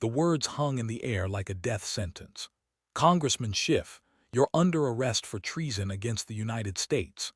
The words hung in the air like a death sentence. "Congressman Schiff, you're under arrest for treason against the United States."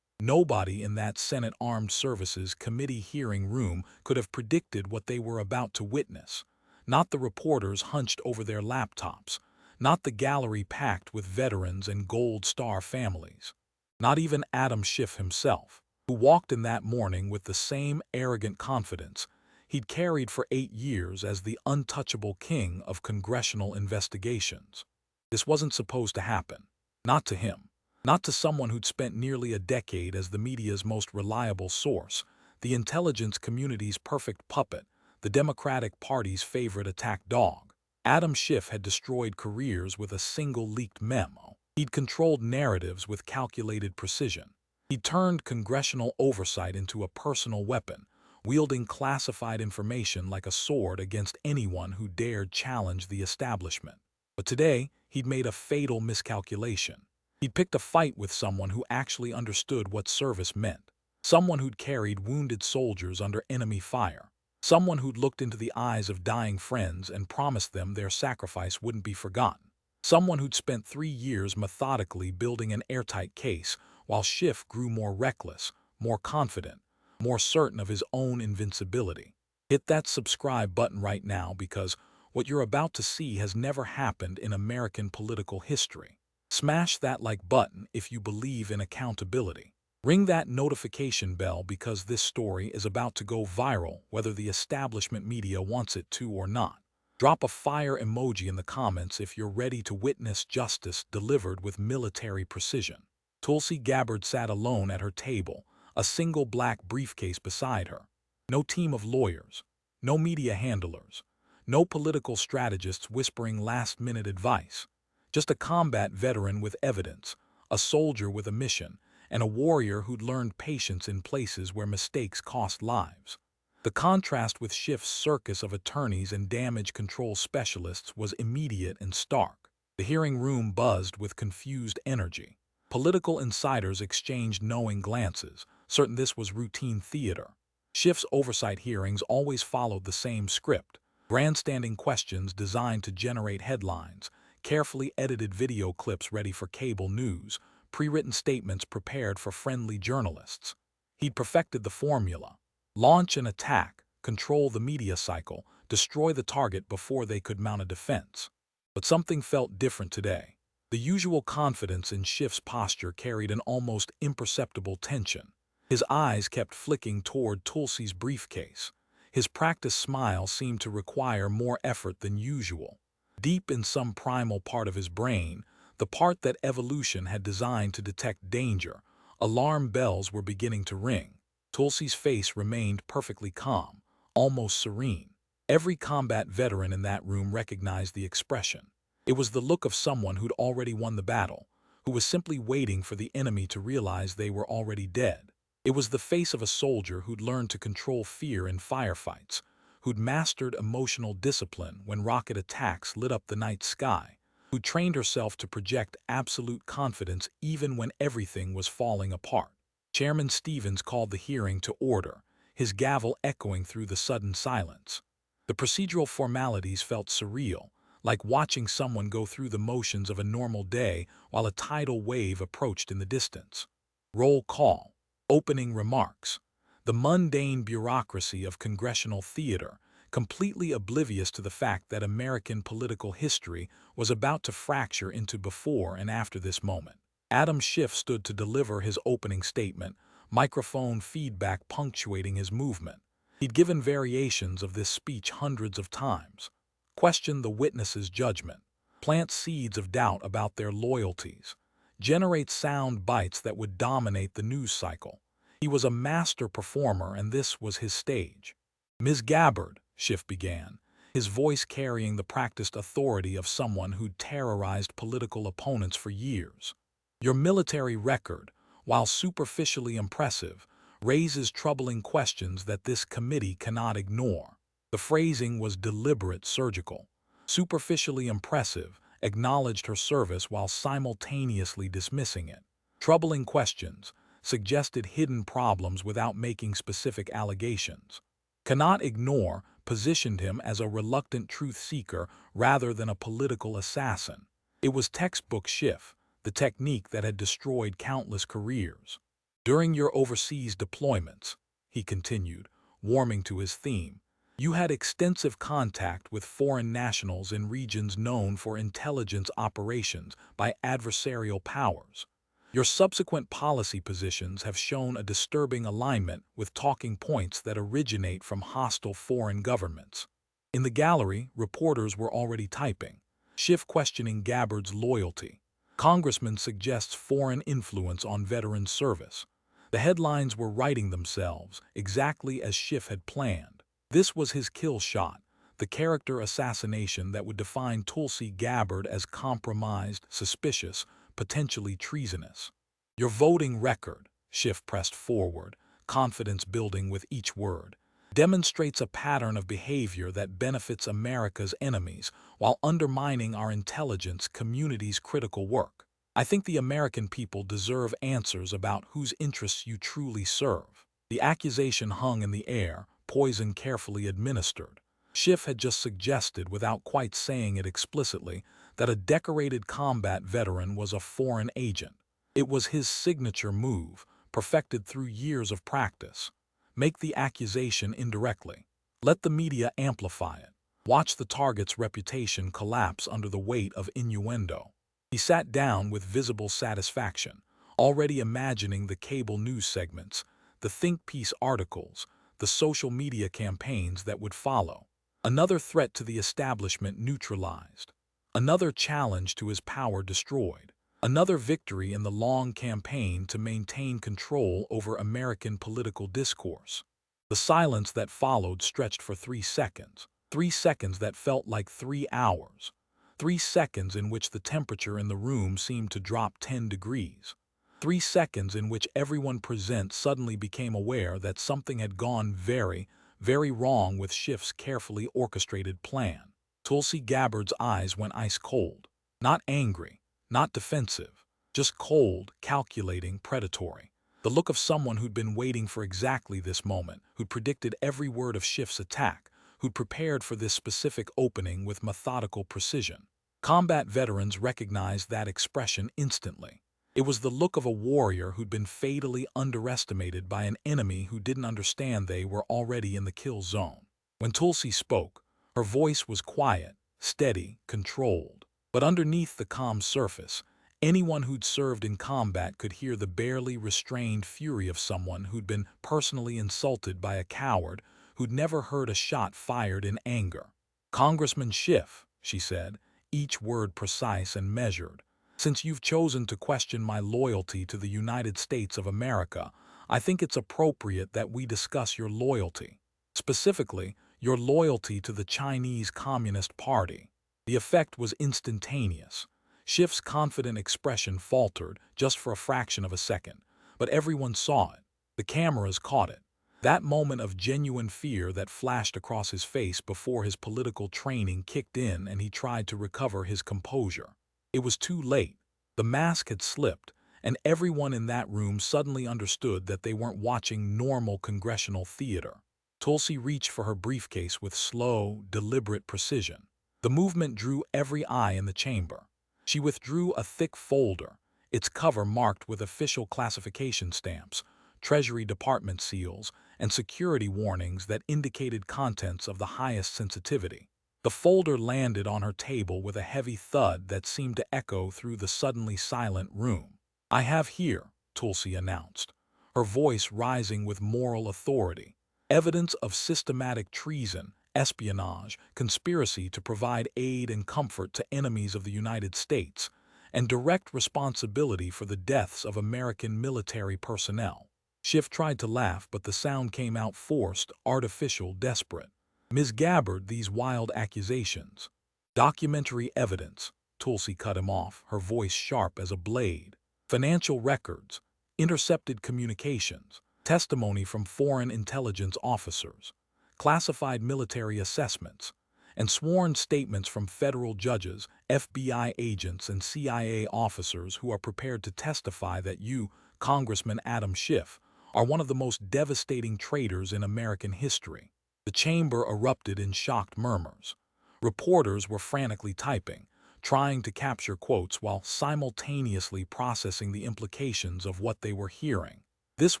Nobody in that Senate Armed Services Committee hearing room could have predicted what they were about to witness. Not the reporters hunched over their laptops, not the gallery packed with veterans and Gold Star families. Not even Adam Schiff himself, who walked in that morning with the same arrogant confidence he'd carried for 8 years as the untouchable king of congressional investigations. This wasn't supposed to happen. Not to him. Not to someone who'd spent nearly a decade as the media's most reliable source, the intelligence community's perfect puppet, the Democratic Party's favorite attack dog. Adam Schiff had destroyed careers with a single leaked memo. He'd controlled narratives with calculated precision. He'd turned congressional oversight into a personal weapon, wielding classified information like a sword against anyone who dared challenge the establishment. But today, he'd made a fatal miscalculation. He'd picked a fight with someone who actually understood what service meant, someone who'd carried wounded soldiers under enemy fire, someone who'd looked into the eyes of dying friends and promised them their sacrifice wouldn't be forgotten, someone who'd spent 3 years methodically building an airtight case while Schiff grew more reckless, more confident, more certain of his own invincibility. Hit that subscribe button right now because what you're about to see has never happened in American political history. Smash that like button if you believe in accountability. Ring that notification bell because this story is about to go viral whether the establishment media wants it to or not. Drop a fire emoji in the comments if you're ready to witness justice delivered with military precision. Tulsi Gabbard sat alone at her table, a single black briefcase beside her. No team of lawyers, no media handlers, no political strategists whispering last-minute advice. Just a combat veteran with evidence, a soldier with a mission, and a warrior who'd learned patience in places where mistakes cost lives. The contrast with Schiff's circus of attorneys and damage control specialists was immediate and stark. The hearing room buzzed with confused energy. Political insiders exchanged knowing glances, certain this was routine theater. Schiff's oversight hearings always followed the same script, grandstanding questions designed to generate headlines, carefully edited video clips ready for cable news, pre-written statements prepared for friendly journalists. He'd perfected the formula. Launch an attack, control the media cycle, destroy the target before they could mount a defense. But something felt different today. The usual confidence in Schiff's posture carried an almost imperceptible tension. His eyes kept flicking toward Tulsi's briefcase. His practiced smile seemed to require more effort than usual. Deep in some primal part of his brain, the part that evolution had designed to detect danger, alarm bells were beginning to ring. Tulsi's face remained perfectly calm, almost serene. Every combat veteran in that room recognized the expression. It was the look of someone who'd already won the battle, who was simply waiting for the enemy to realize they were already dead. It was the face of a soldier who'd learned to control fear in firefights, who'd mastered emotional discipline when rocket attacks lit up the night sky, who trained herself to project absolute confidence even when everything was falling apart. Chairman Stevens called the hearing to order, his gavel echoing through the sudden silence. The procedural formalities felt surreal, like watching someone go through the motions of a normal day while a tidal wave approached in the distance. Roll call, opening remarks. The mundane bureaucracy of congressional theater, completely oblivious to the fact that American political history was about to fracture into before and after this moment. Adam Schiff stood to deliver his opening statement, microphone feedback punctuating his movement. He'd given variations of this speech hundreds of times, questioned the witnesses' judgment, plant seeds of doubt about their loyalties, generate sound bites that would dominate the news cycle. He was a master performer, and this was his stage. "Ms. Gabbard," Schiff began, his voice carrying the practiced authority of someone who'd terrorized political opponents for years. "Your military record, while superficially impressive, raises troubling questions that this committee cannot ignore." The phrasing was deliberate, surgical. Superficially impressive, acknowledged her service while simultaneously dismissing it. Troubling questions, suggested hidden problems without making specific allegations. Cannot ignore, positioned him as a reluctant truth-seeker rather than a political assassin. It was textbook Schiff, the technique that had destroyed countless careers. During your overseas deployments, he continued, warming to his theme, you had extensive contact with foreign nationals in regions known for intelligence operations by adversarial powers. Your subsequent policy positions have shown a disturbing alignment with talking points that originate from hostile foreign governments. In the gallery, reporters were already typing, Schiff questioning Gabbard's loyalty. Congressman suggests foreign influence on veteran service. The headlines were writing themselves, exactly as Schiff had planned. This was his kill shot, the character assassination that would define Tulsi Gabbard as compromised, suspicious, potentially treasonous. Your voting record, Schiff pressed forward, confidence building with each word, demonstrates a pattern of behavior that benefits America's enemies while undermining our intelligence community's critical work. I think the American people deserve answers about whose interests you truly serve. The accusation hung in the air, poison carefully administered. Schiff had just suggested, without quite saying it explicitly, that a decorated combat veteran was a foreign agent. It was his signature move, perfected through years of practice. Make the accusation indirectly. Let the media amplify it. Watch the target's reputation collapse under the weight of innuendo. He sat down with visible satisfaction, already imagining the cable news segments, the think piece articles, the social media campaigns that would follow. Another threat to the establishment neutralized. Another challenge to his power destroyed. Another victory in the long campaign to maintain control over American political discourse. The silence that followed stretched for 3 seconds. 3 seconds that felt like 3 hours. 3 seconds in which the temperature in the room seemed to drop 10 degrees. 3 seconds in which everyone present suddenly became aware that something had gone very, very wrong with Schiff's carefully orchestrated plan. Tulsi Gabbard's eyes went ice cold. Not angry, not defensive, just cold, calculating, predatory. The look of someone who'd been waiting for exactly this moment, who'd predicted every word of Schiff's attack, who'd prepared for this specific opening with methodical precision. Combat veterans recognized that expression instantly. It was the look of a warrior who'd been fatally underestimated by an enemy who didn't understand they were already in the kill zone. When Tulsi spoke, her voice was quiet, steady, controlled. But underneath the calm surface, anyone who'd served in combat could hear the barely restrained fury of someone who'd been personally insulted by a coward who'd never heard a shot fired in anger. Congressman Schiff, she said, each word precise and measured, since you've chosen to question my loyalty to the United States of America, I think it's appropriate that we discuss your loyalty. Specifically, your loyalty to the Chinese Communist Party. The effect was instantaneous. Schiff's confident expression faltered just for a fraction of a second, but everyone saw it. The cameras caught it. That moment of genuine fear that flashed across his face before his political training kicked in and he tried to recover his composure. It was too late. The mask had slipped, and everyone in that room suddenly understood that they weren't watching normal congressional theater. Tulsi reached for her briefcase with slow, deliberate precision. The movement drew every eye in the chamber. She withdrew a thick folder, its cover marked with official classification stamps, Treasury Department seals, and security warnings that indicated contents of the highest sensitivity. The folder landed on her table with a heavy thud that seemed to echo through the suddenly silent room. I have here, Tulsi announced, her voice rising with moral authority, evidence of systematic treason, espionage, conspiracy to provide aid and comfort to enemies of the United States, and direct responsibility for the deaths of American military personnel. Schiff tried to laugh, but the sound came out forced, artificial, desperate. Ms. Gabbard, these wild accusations. Documentary evidence, Tulsi cut him off, her voice sharp as a blade. Financial records, intercepted communications, testimony from foreign intelligence officers, classified military assessments, and sworn statements from federal judges, FBI agents, and CIA officers who are prepared to testify that you, Congressman Adam Schiff, are one of the most devastating traitors in American history. The chamber erupted in shocked murmurs. Reporters were frantically typing, trying to capture quotes while simultaneously processing the implications of what they were hearing. This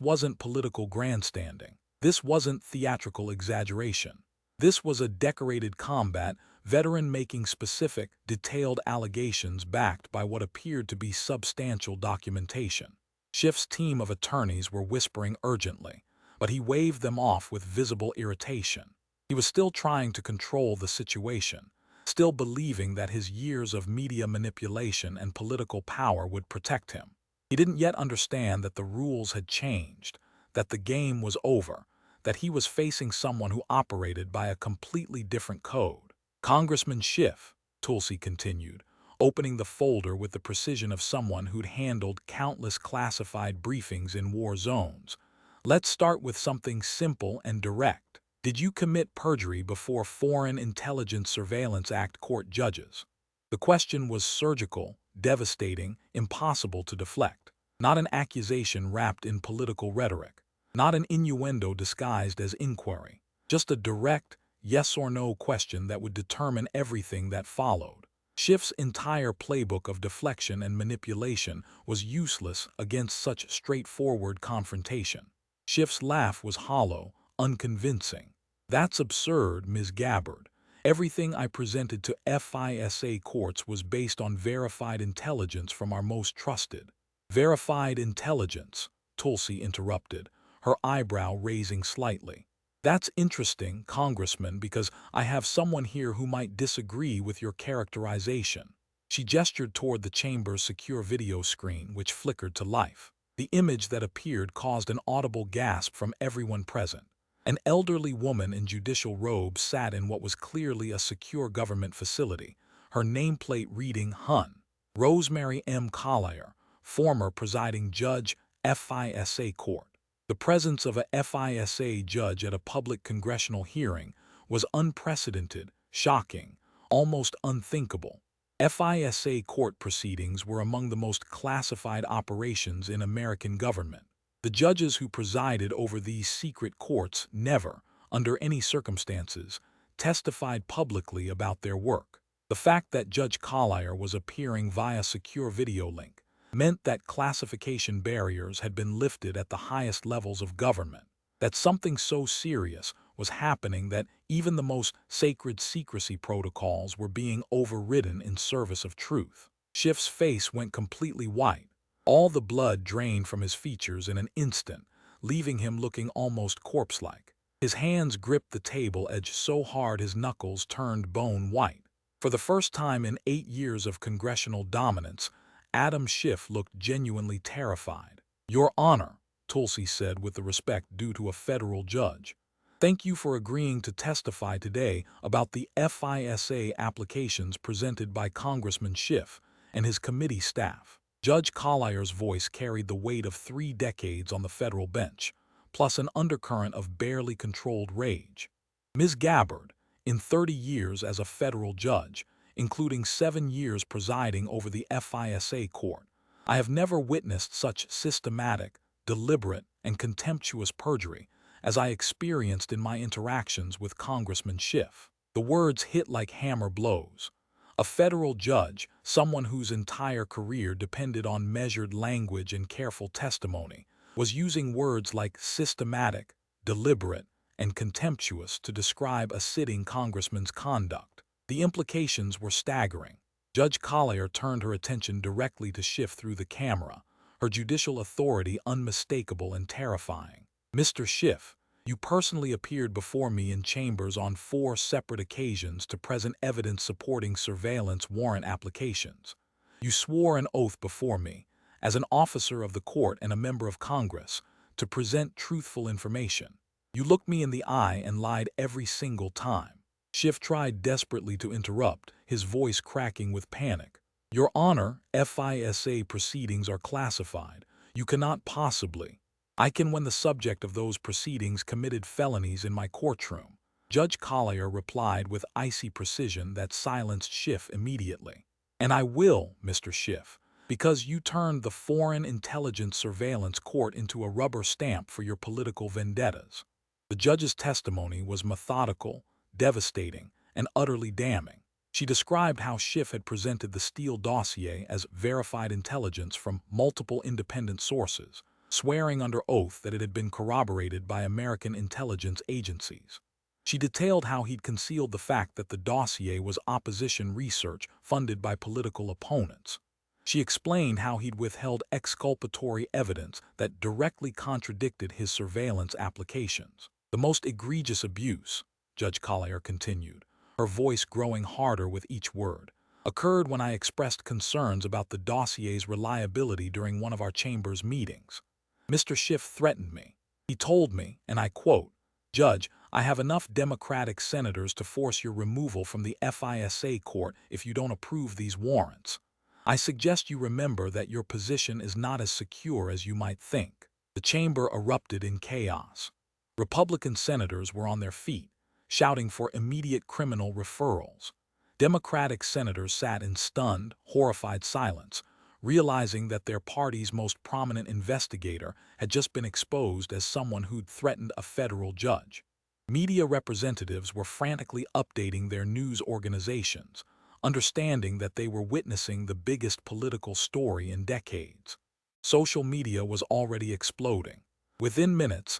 wasn't political grandstanding. This wasn't theatrical exaggeration. This was a decorated combat veteran making specific, detailed allegations backed by what appeared to be substantial documentation. Schiff's team of attorneys were whispering urgently, but he waved them off with visible irritation. He was still trying to control the situation, still believing that his years of media manipulation and political power would protect him. He didn't yet understand that the rules had changed, that the game was over, that he was facing someone who operated by a completely different code. Congressman Schiff, Tulsi continued, opening the folder with the precision of someone who'd handled countless classified briefings in war zones. Let's start with something simple and direct. Did you commit perjury before Foreign Intelligence Surveillance Act court judges? The question was surgical, devastating, impossible to deflect. Not an accusation wrapped in political rhetoric. Not an innuendo disguised as inquiry. Just a direct, yes or no question that would determine everything that followed. Schiff's entire playbook of deflection and manipulation was useless against such straightforward confrontation. Schiff's laugh was hollow, unconvincing. That's absurd, Ms. Gabbard. Everything I presented to FISA courts was based on verified intelligence from our most trusted. Verified intelligence, Tulsi interrupted, her eyebrow raising slightly. That's interesting, Congressman, because I have someone here who might disagree with your characterization. She gestured toward the chamber's secure video screen, which flickered to life. The image that appeared caused an audible gasp from everyone present. An elderly woman in judicial robes sat in what was clearly a secure government facility, her nameplate reading Hun. Rosemary M. Collier, former presiding judge, FISA Court. The presence of a FISA judge at a public congressional hearing was unprecedented, shocking, almost unthinkable. FISA court proceedings were among the most classified operations in American government. The judges who presided over these secret courts never, under any circumstances, testified publicly about their work. The fact that Judge Collier was appearing via secure video link meant that classification barriers had been lifted at the highest levels of government, that something so serious was happening that even the most sacred secrecy protocols were being overridden in service of truth. Schiff's face went completely white. All the blood drained from his features in an instant, leaving him looking almost corpse-like. His hands gripped the table edge so hard his knuckles turned bone white. For the first time in 8 years of congressional dominance, Adam Schiff looked genuinely terrified. Your Honor, Tulsi said with the respect due to a federal judge. Thank you for agreeing to testify today about the FISA applications presented by Congressman Schiff and his committee staff. Judge Collier's voice carried the weight of 3 decades on the federal bench, plus an undercurrent of barely controlled rage. Ms. Gabbard, in 30 years as a federal judge, including 7 years presiding over the FISA court, I have never witnessed such systematic, deliberate, and contemptuous perjury as I experienced in my interactions with Congressman Schiff. The words hit like hammer blows. A federal judge, someone whose entire career depended on measured language and careful testimony, was using words like systematic, deliberate, and contemptuous to describe a sitting congressman's conduct. The implications were staggering. Judge Collier turned her attention directly to Schiff through the camera, her judicial authority unmistakable and terrifying. Mr. Schiff, you personally appeared before me in chambers on 4 separate occasions to present evidence supporting surveillance warrant applications. You swore an oath before me, as an officer of the court and a member of Congress, to present truthful information. You looked me in the eye and lied every single time. Schiff tried desperately to interrupt, his voice cracking with panic. Your Honor, FISA proceedings are classified. You cannot possibly. I can when the subject of those proceedings committed felonies in my courtroom. Judge Collier replied with icy precision that silenced Schiff immediately. And I will, Mr. Schiff, because you turned the Foreign Intelligence Surveillance Court into a rubber stamp for your political vendettas. The judge's testimony was methodical, devastating, and utterly damning. She described how Schiff had presented the Steele dossier as verified intelligence from multiple independent sources, swearing under oath that it had been corroborated by American intelligence agencies. She detailed how he'd concealed the fact that the dossier was opposition research funded by political opponents. She explained how he'd withheld exculpatory evidence that directly contradicted his surveillance applications. The most egregious abuse, Judge Collier continued, her voice growing harder with each word, occurred when I expressed concerns about the dossier's reliability during one of our chamber's meetings. Mr. Schiff threatened me. He told me, and I quote, "Judge, I have enough Democratic senators to force your removal from the FISA court if you don't approve these warrants. I suggest you remember that your position is not as secure as you might think." The chamber erupted in chaos. Republican senators were on their feet, shouting for immediate criminal referrals. Democratic senators sat in stunned, horrified silence, realizing that their party's most prominent investigator had just been exposed as someone who'd threatened a federal judge. Media representatives were frantically updating their news organizations, understanding that they were witnessing the biggest political story in decades. Social media was already exploding. Within minutes,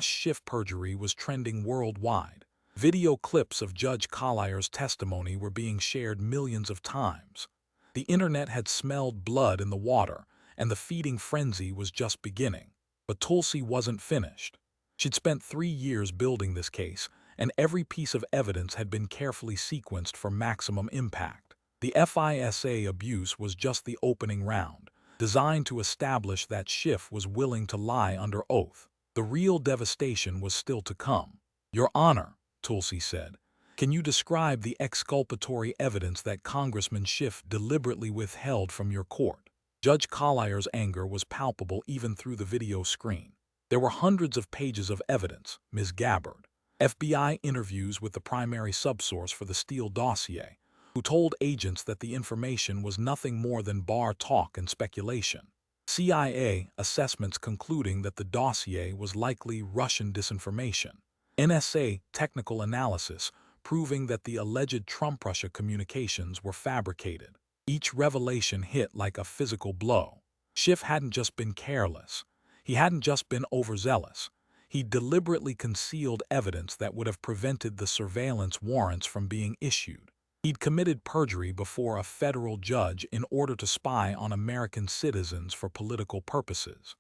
#Schiff perjury was trending worldwide. Video clips of Judge Collier's testimony were being shared millions of times. The internet had smelled blood in the water, and the feeding frenzy was just beginning. But Tulsi wasn't finished. She'd spent 3 years building this case, and every piece of evidence had been carefully sequenced for maximum impact. The FISA abuse was just the opening round, designed to establish that Schiff was willing to lie under oath. The real devastation was still to come. "Your Honor," Tulsi said, "can you describe the exculpatory evidence that Congressman Schiff deliberately withheld from your court?" Judge Collier's anger was palpable even through the video screen. "There were hundreds of pages of evidence, Ms. Gabbard. FBI interviews with the primary subsource for the Steele dossier, who told agents that the information was nothing more than bar talk and speculation. CIA assessments concluding that the dossier was likely Russian disinformation. NSA technical analysis proving that the alleged Trump-Russia communications were fabricated. Each revelation hit like a physical blow. Schiff hadn't just been careless. He hadn't just been overzealous. He deliberately concealed evidence that would have prevented the surveillance warrants from being issued. He'd committed perjury before a federal judge in order to spy on American citizens for political purposes.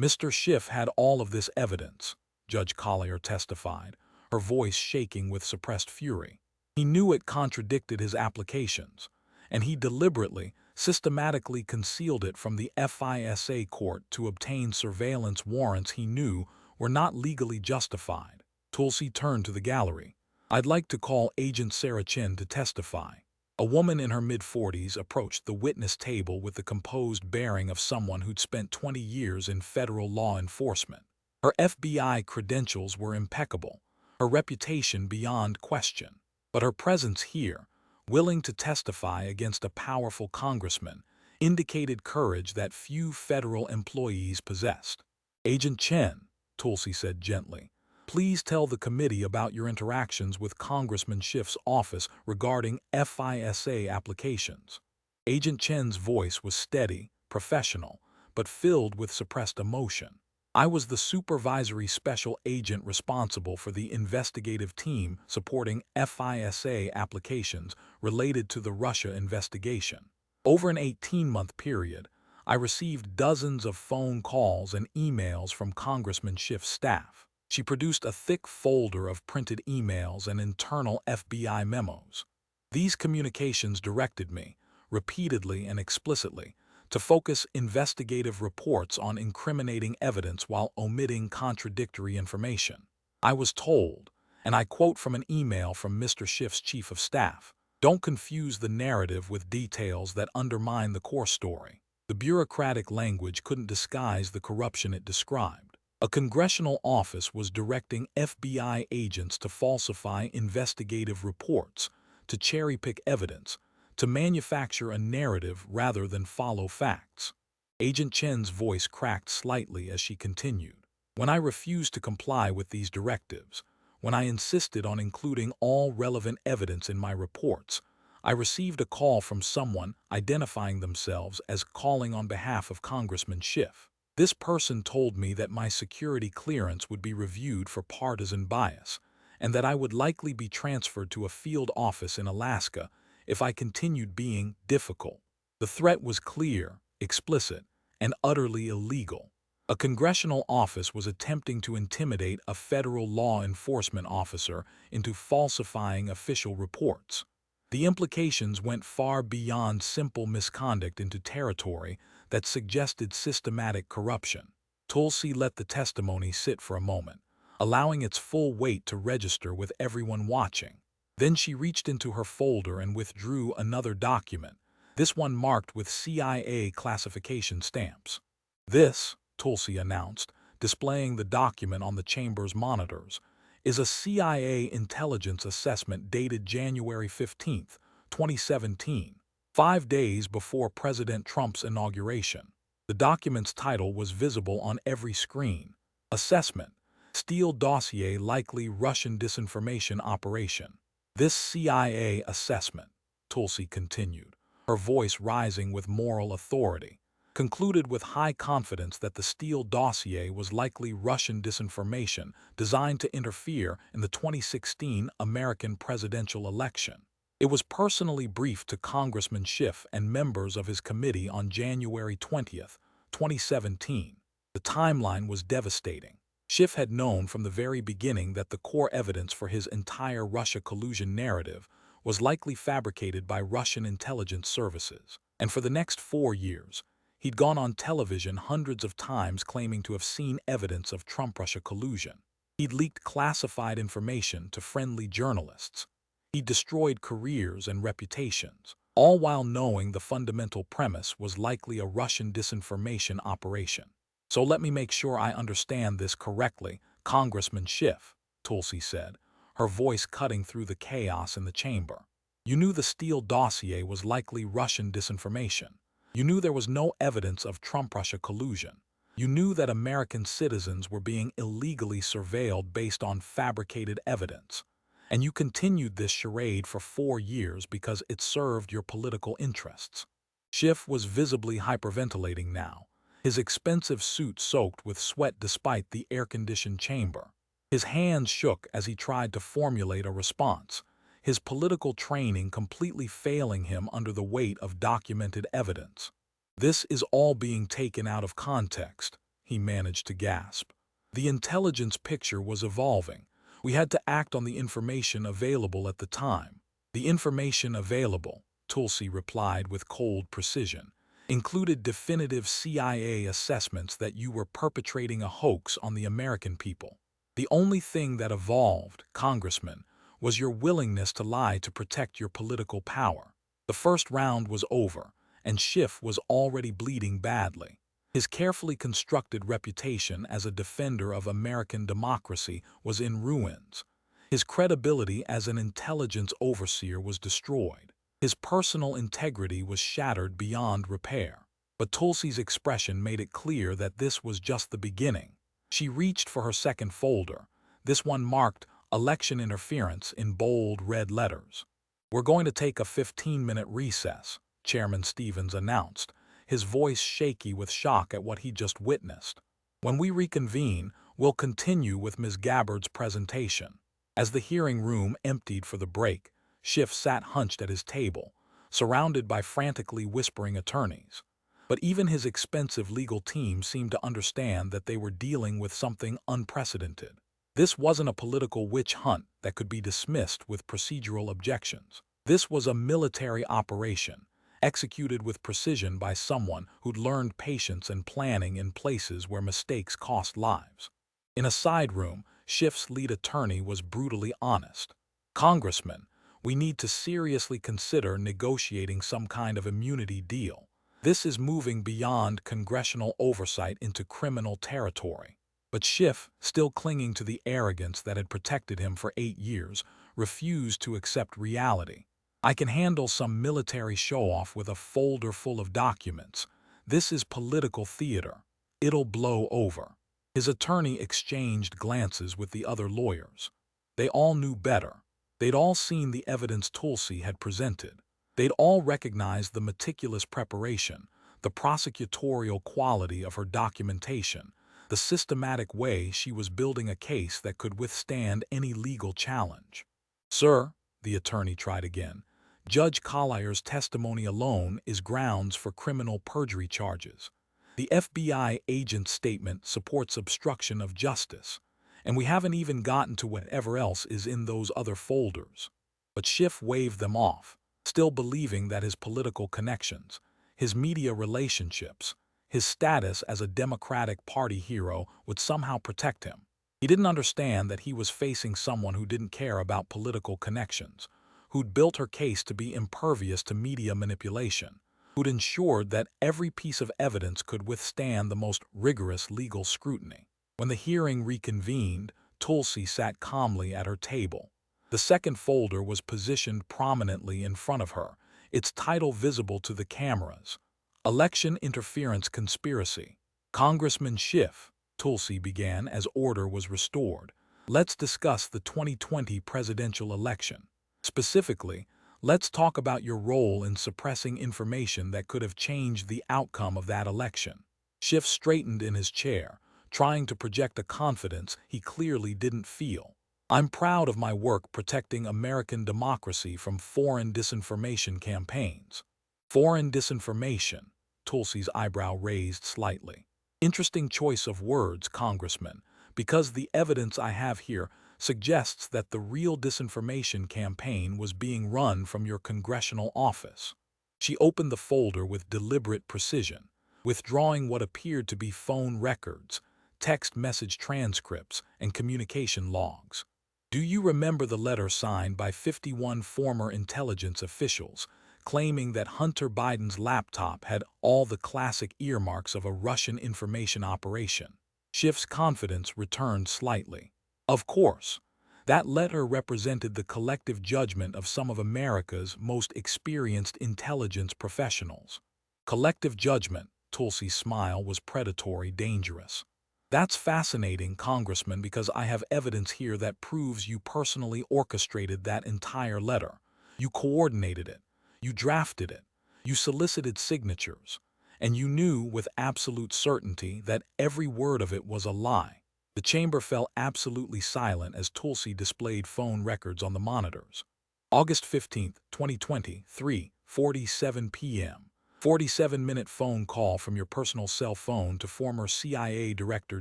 Mr. Schiff had all of this evidence, Judge Collier testified, her voice shaking with suppressed fury. He knew it contradicted his applications, and he deliberately, systematically concealed it from the FISA court to obtain surveillance warrants he knew were not legally justified. Tulsi turned to the gallery. "I'd like to call Agent Sarah Chin to testify." A woman in her mid-40s approached the witness table with the composed bearing of someone who'd spent 20 years in federal law enforcement. Her FBI credentials were impeccable, her reputation beyond question. But her presence here, willing to testify against a powerful congressman, indicated courage that few federal employees possessed. "Agent Chen," Tulsi said gently, "please tell the committee about your interactions with Congressman Schiff's office regarding FISA applications." Agent Chen's voice was steady, professional, but filled with suppressed emotion. "I was the supervisory special agent responsible for the investigative team supporting FISA applications related to the Russia investigation. Over an 18-month period, I received dozens of phone calls and emails from Congressman Schiff's staff." She produced a thick folder of printed emails and internal FBI memos. "These communications directed me, repeatedly and explicitly, to focus investigative reports on incriminating evidence while omitting contradictory information. I was told, and I quote from an email from Mr. Schiff's chief of staff, 'Don't confuse the narrative with details that undermine the core story.' The bureaucratic language couldn't disguise the corruption it described. A congressional office was directing FBI agents to falsify investigative reports, to cherry-pick evidence, to manufacture a narrative rather than follow facts." Agent Chen's voice cracked slightly as she continued. When I refused to comply with these directives, when I insisted on including all relevant evidence in my reports, I received a call from someone identifying themselves as calling on behalf of Congressman Schiff. This person told me that my security clearance would be reviewed for partisan bias, and that I would likely be transferred to a field office in Alaska if I continued being difficult. The threat was clear, explicit, and utterly illegal. A congressional office was attempting to intimidate a federal law enforcement officer into falsifying official reports. The implications went far beyond simple misconduct into territory that suggested systematic corruption. Tulsi let the testimony sit for a moment, allowing its full weight to register with everyone watching. Then she reached into her folder and withdrew another document, this one marked with CIA classification stamps. "This," Tulsi announced, displaying the document on the chamber's monitors, "is a CIA intelligence assessment dated January 15, 2017, 5 days before President Trump's inauguration." The document's title was visible on every screen. Assessment: Steele Dossier Likely Russian Disinformation Operation. "This CIA assessment," Tulsi continued, her voice rising with moral authority, "concluded with high confidence that the Steele dossier was likely Russian disinformation designed to interfere in the 2016 American presidential election. It was personally briefed to Congressman Schiff and members of his committee on January 20, 2017. The timeline was devastating. Schiff had known from the very beginning that the core evidence for his entire Russia collusion narrative was likely fabricated by Russian intelligence services. And for the next 4 years, he'd gone on television hundreds of times claiming to have seen evidence of Trump-Russia collusion. He'd leaked classified information to friendly journalists. He'd destroyed careers and reputations, all while knowing the fundamental premise was likely a Russian disinformation operation. "So let me make sure I understand this correctly, Congressman Schiff," Tulsi said, her voice cutting through the chaos in the chamber. "You knew the Steele dossier was likely Russian disinformation. You knew there was no evidence of Trump-Russia collusion. You knew that American citizens were being illegally surveilled based on fabricated evidence. And you continued this charade for 4 years because it served your political interests." Schiff was visibly hyperventilating now, his expensive suit soaked with sweat despite the air-conditioned chamber. His hands shook as he tried to formulate a response, his political training completely failing him under the weight of documented evidence. "This is all being taken out of context," he managed to gasp. "The intelligence picture was evolving. We had to act on the information available at the time." "The information available," Tulsi replied with cold precision, "included definitive CIA assessments that you were perpetrating a hoax on the American people. The only thing that evolved, Congressman, was your willingness to lie to protect your political power." The first round was over, and Schiff was already bleeding badly. His carefully constructed reputation as a defender of American democracy was in ruins. His credibility as an intelligence overseer was destroyed. His personal integrity was shattered beyond repair. But Tulsi's expression made it clear that this was just the beginning. She reached for her second folder, this one marked "Election Interference" in bold red letters. "We're going to take a 15-minute recess," Chairman Stevens announced, his voice shaky with shock at what he just witnessed. "When we reconvene, we'll continue with Ms. Gabbard's presentation." As the hearing room emptied for the break, Schiff sat hunched at his table, surrounded by frantically whispering attorneys. But even his expensive legal team seemed to understand that they were dealing with something unprecedented. This wasn't a political witch hunt that could be dismissed with procedural objections. This was a military operation, executed with precision by someone who'd learned patience and planning in places where mistakes cost lives. In a side room, Schiff's lead attorney was brutally honest. "Congressman, we need to seriously consider negotiating some kind of immunity deal. This is moving beyond congressional oversight into criminal territory." But Schiff, still clinging to the arrogance that had protected him for 8 years, refused to accept reality. "I can handle some military show-off with a folder full of documents. This is political theater. It'll blow over." His attorney exchanged glances with the other lawyers. They all knew better. They'd all seen the evidence Tulsi had presented. They'd all recognized the meticulous preparation, the prosecutorial quality of her documentation, the systematic way she was building a case that could withstand any legal challenge. "Sir," the attorney tried again, "Judge Collier's testimony alone is grounds for criminal perjury charges. The FBI agent's statement supports obstruction of justice, and we haven't even gotten to whatever else is in those other folders." But Schiff waved them off, still believing that his political connections, his media relationships, his status as a Democratic Party hero would somehow protect him. He didn't understand that he was facing someone who didn't care about political connections, who'd built her case to be impervious to media manipulation, who'd ensured that every piece of evidence could withstand the most rigorous legal scrutiny. When the hearing reconvened, Tulsi sat calmly at her table. The second folder was positioned prominently in front of her, its title visible to the cameras: Election Interference Conspiracy. "Congressman Schiff," Tulsi began as order was restored, "let's discuss the 2020 presidential election. Specifically, let's talk about your role in suppressing information that could have changed the outcome of that election." Schiff straightened in his chair, trying to project a confidence he clearly didn't feel. "I'm proud of my work protecting American democracy from foreign disinformation campaigns." "Foreign disinformation," Tulsi's eyebrow raised slightly. "Interesting choice of words, Congressman, because the evidence I have here suggests that the real disinformation campaign was being run from your congressional office." She opened the folder with deliberate precision, withdrawing what appeared to be phone records, text message transcripts, and communication logs. "Do you remember the letter signed by 51 former intelligence officials claiming that Hunter Biden's laptop had all the classic earmarks of a Russian information operation?" Schiff's confidence returned slightly. "Of course. That letter represented the collective judgment of some of America's most experienced intelligence professionals." "Collective judgment," Tulsi's smile was predatory, dangerous. "That's fascinating, Congressman, because I have evidence here that proves you personally orchestrated that entire letter. You coordinated it. You drafted it. You solicited signatures. And you knew with absolute certainty that every word of it was a lie." The chamber fell absolutely silent as Tulsi displayed phone records on the monitors. "August 15, 2020, 3:47 p.m. 47-minute phone call from your personal cell phone to former CIA Director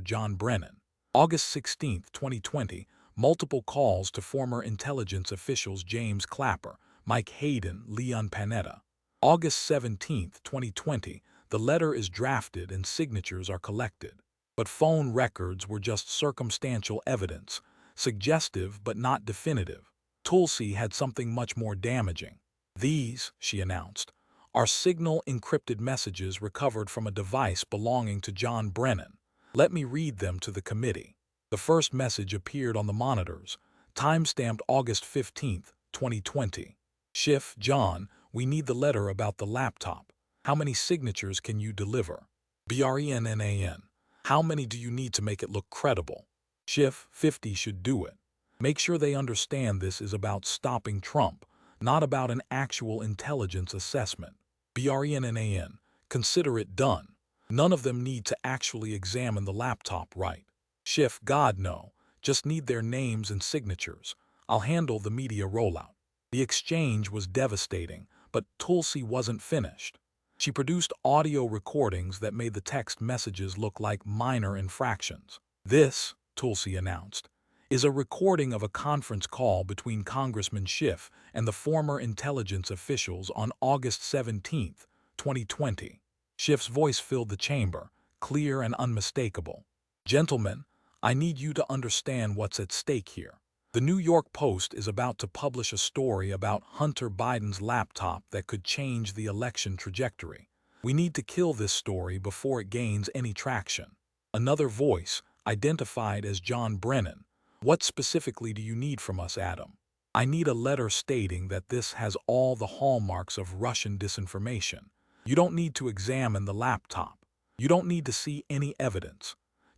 John Brennan. August 16, 2020, multiple calls to former intelligence officials James Clapper, Mike Hayden, Leon Panetta. August 17, 2020, the letter is drafted and signatures are collected." But phone records were just circumstantial evidence, suggestive but not definitive. Tulsi had something much more damaging. "These," she announced, "are signal-encrypted messages recovered from a device belonging to John Brennan. Let me read them to the committee." The first message appeared on the monitors, time-stamped August 15, 2020. "Schiff, John, we need the letter about the laptop. How many signatures can you deliver? BRENNAN. How many do you need to make it look credible?" "Schiff, 50 should do it. Make sure they understand this is about stopping Trump, not about an actual intelligence assessment. BRENNAN. Consider it done. None of them need to actually examine the laptop, right? Schiff, God no. Just need their names and signatures. I'll handle the media rollout." The exchange was devastating, but Tulsi wasn't finished. She produced audio recordings that made the text messages look like minor infractions. "This," Tulsi announced, "is a recording of a conference call between Congressman Schiff and the former intelligence officials on August 17, 2020. Schiff's voice filled the chamber, clear and unmistakable. "Gentlemen, I need you to understand what's at stake here. The New York Post is about to publish a story about Hunter Biden's laptop that could change the election trajectory. We need to kill this story before it gains any traction." Another voice, identified as John Brennan: "What specifically do you need from us, Adam?" "I need a letter stating that this has all the hallmarks of Russian disinformation. You don't need to examine the laptop. You don't need to see any evidence.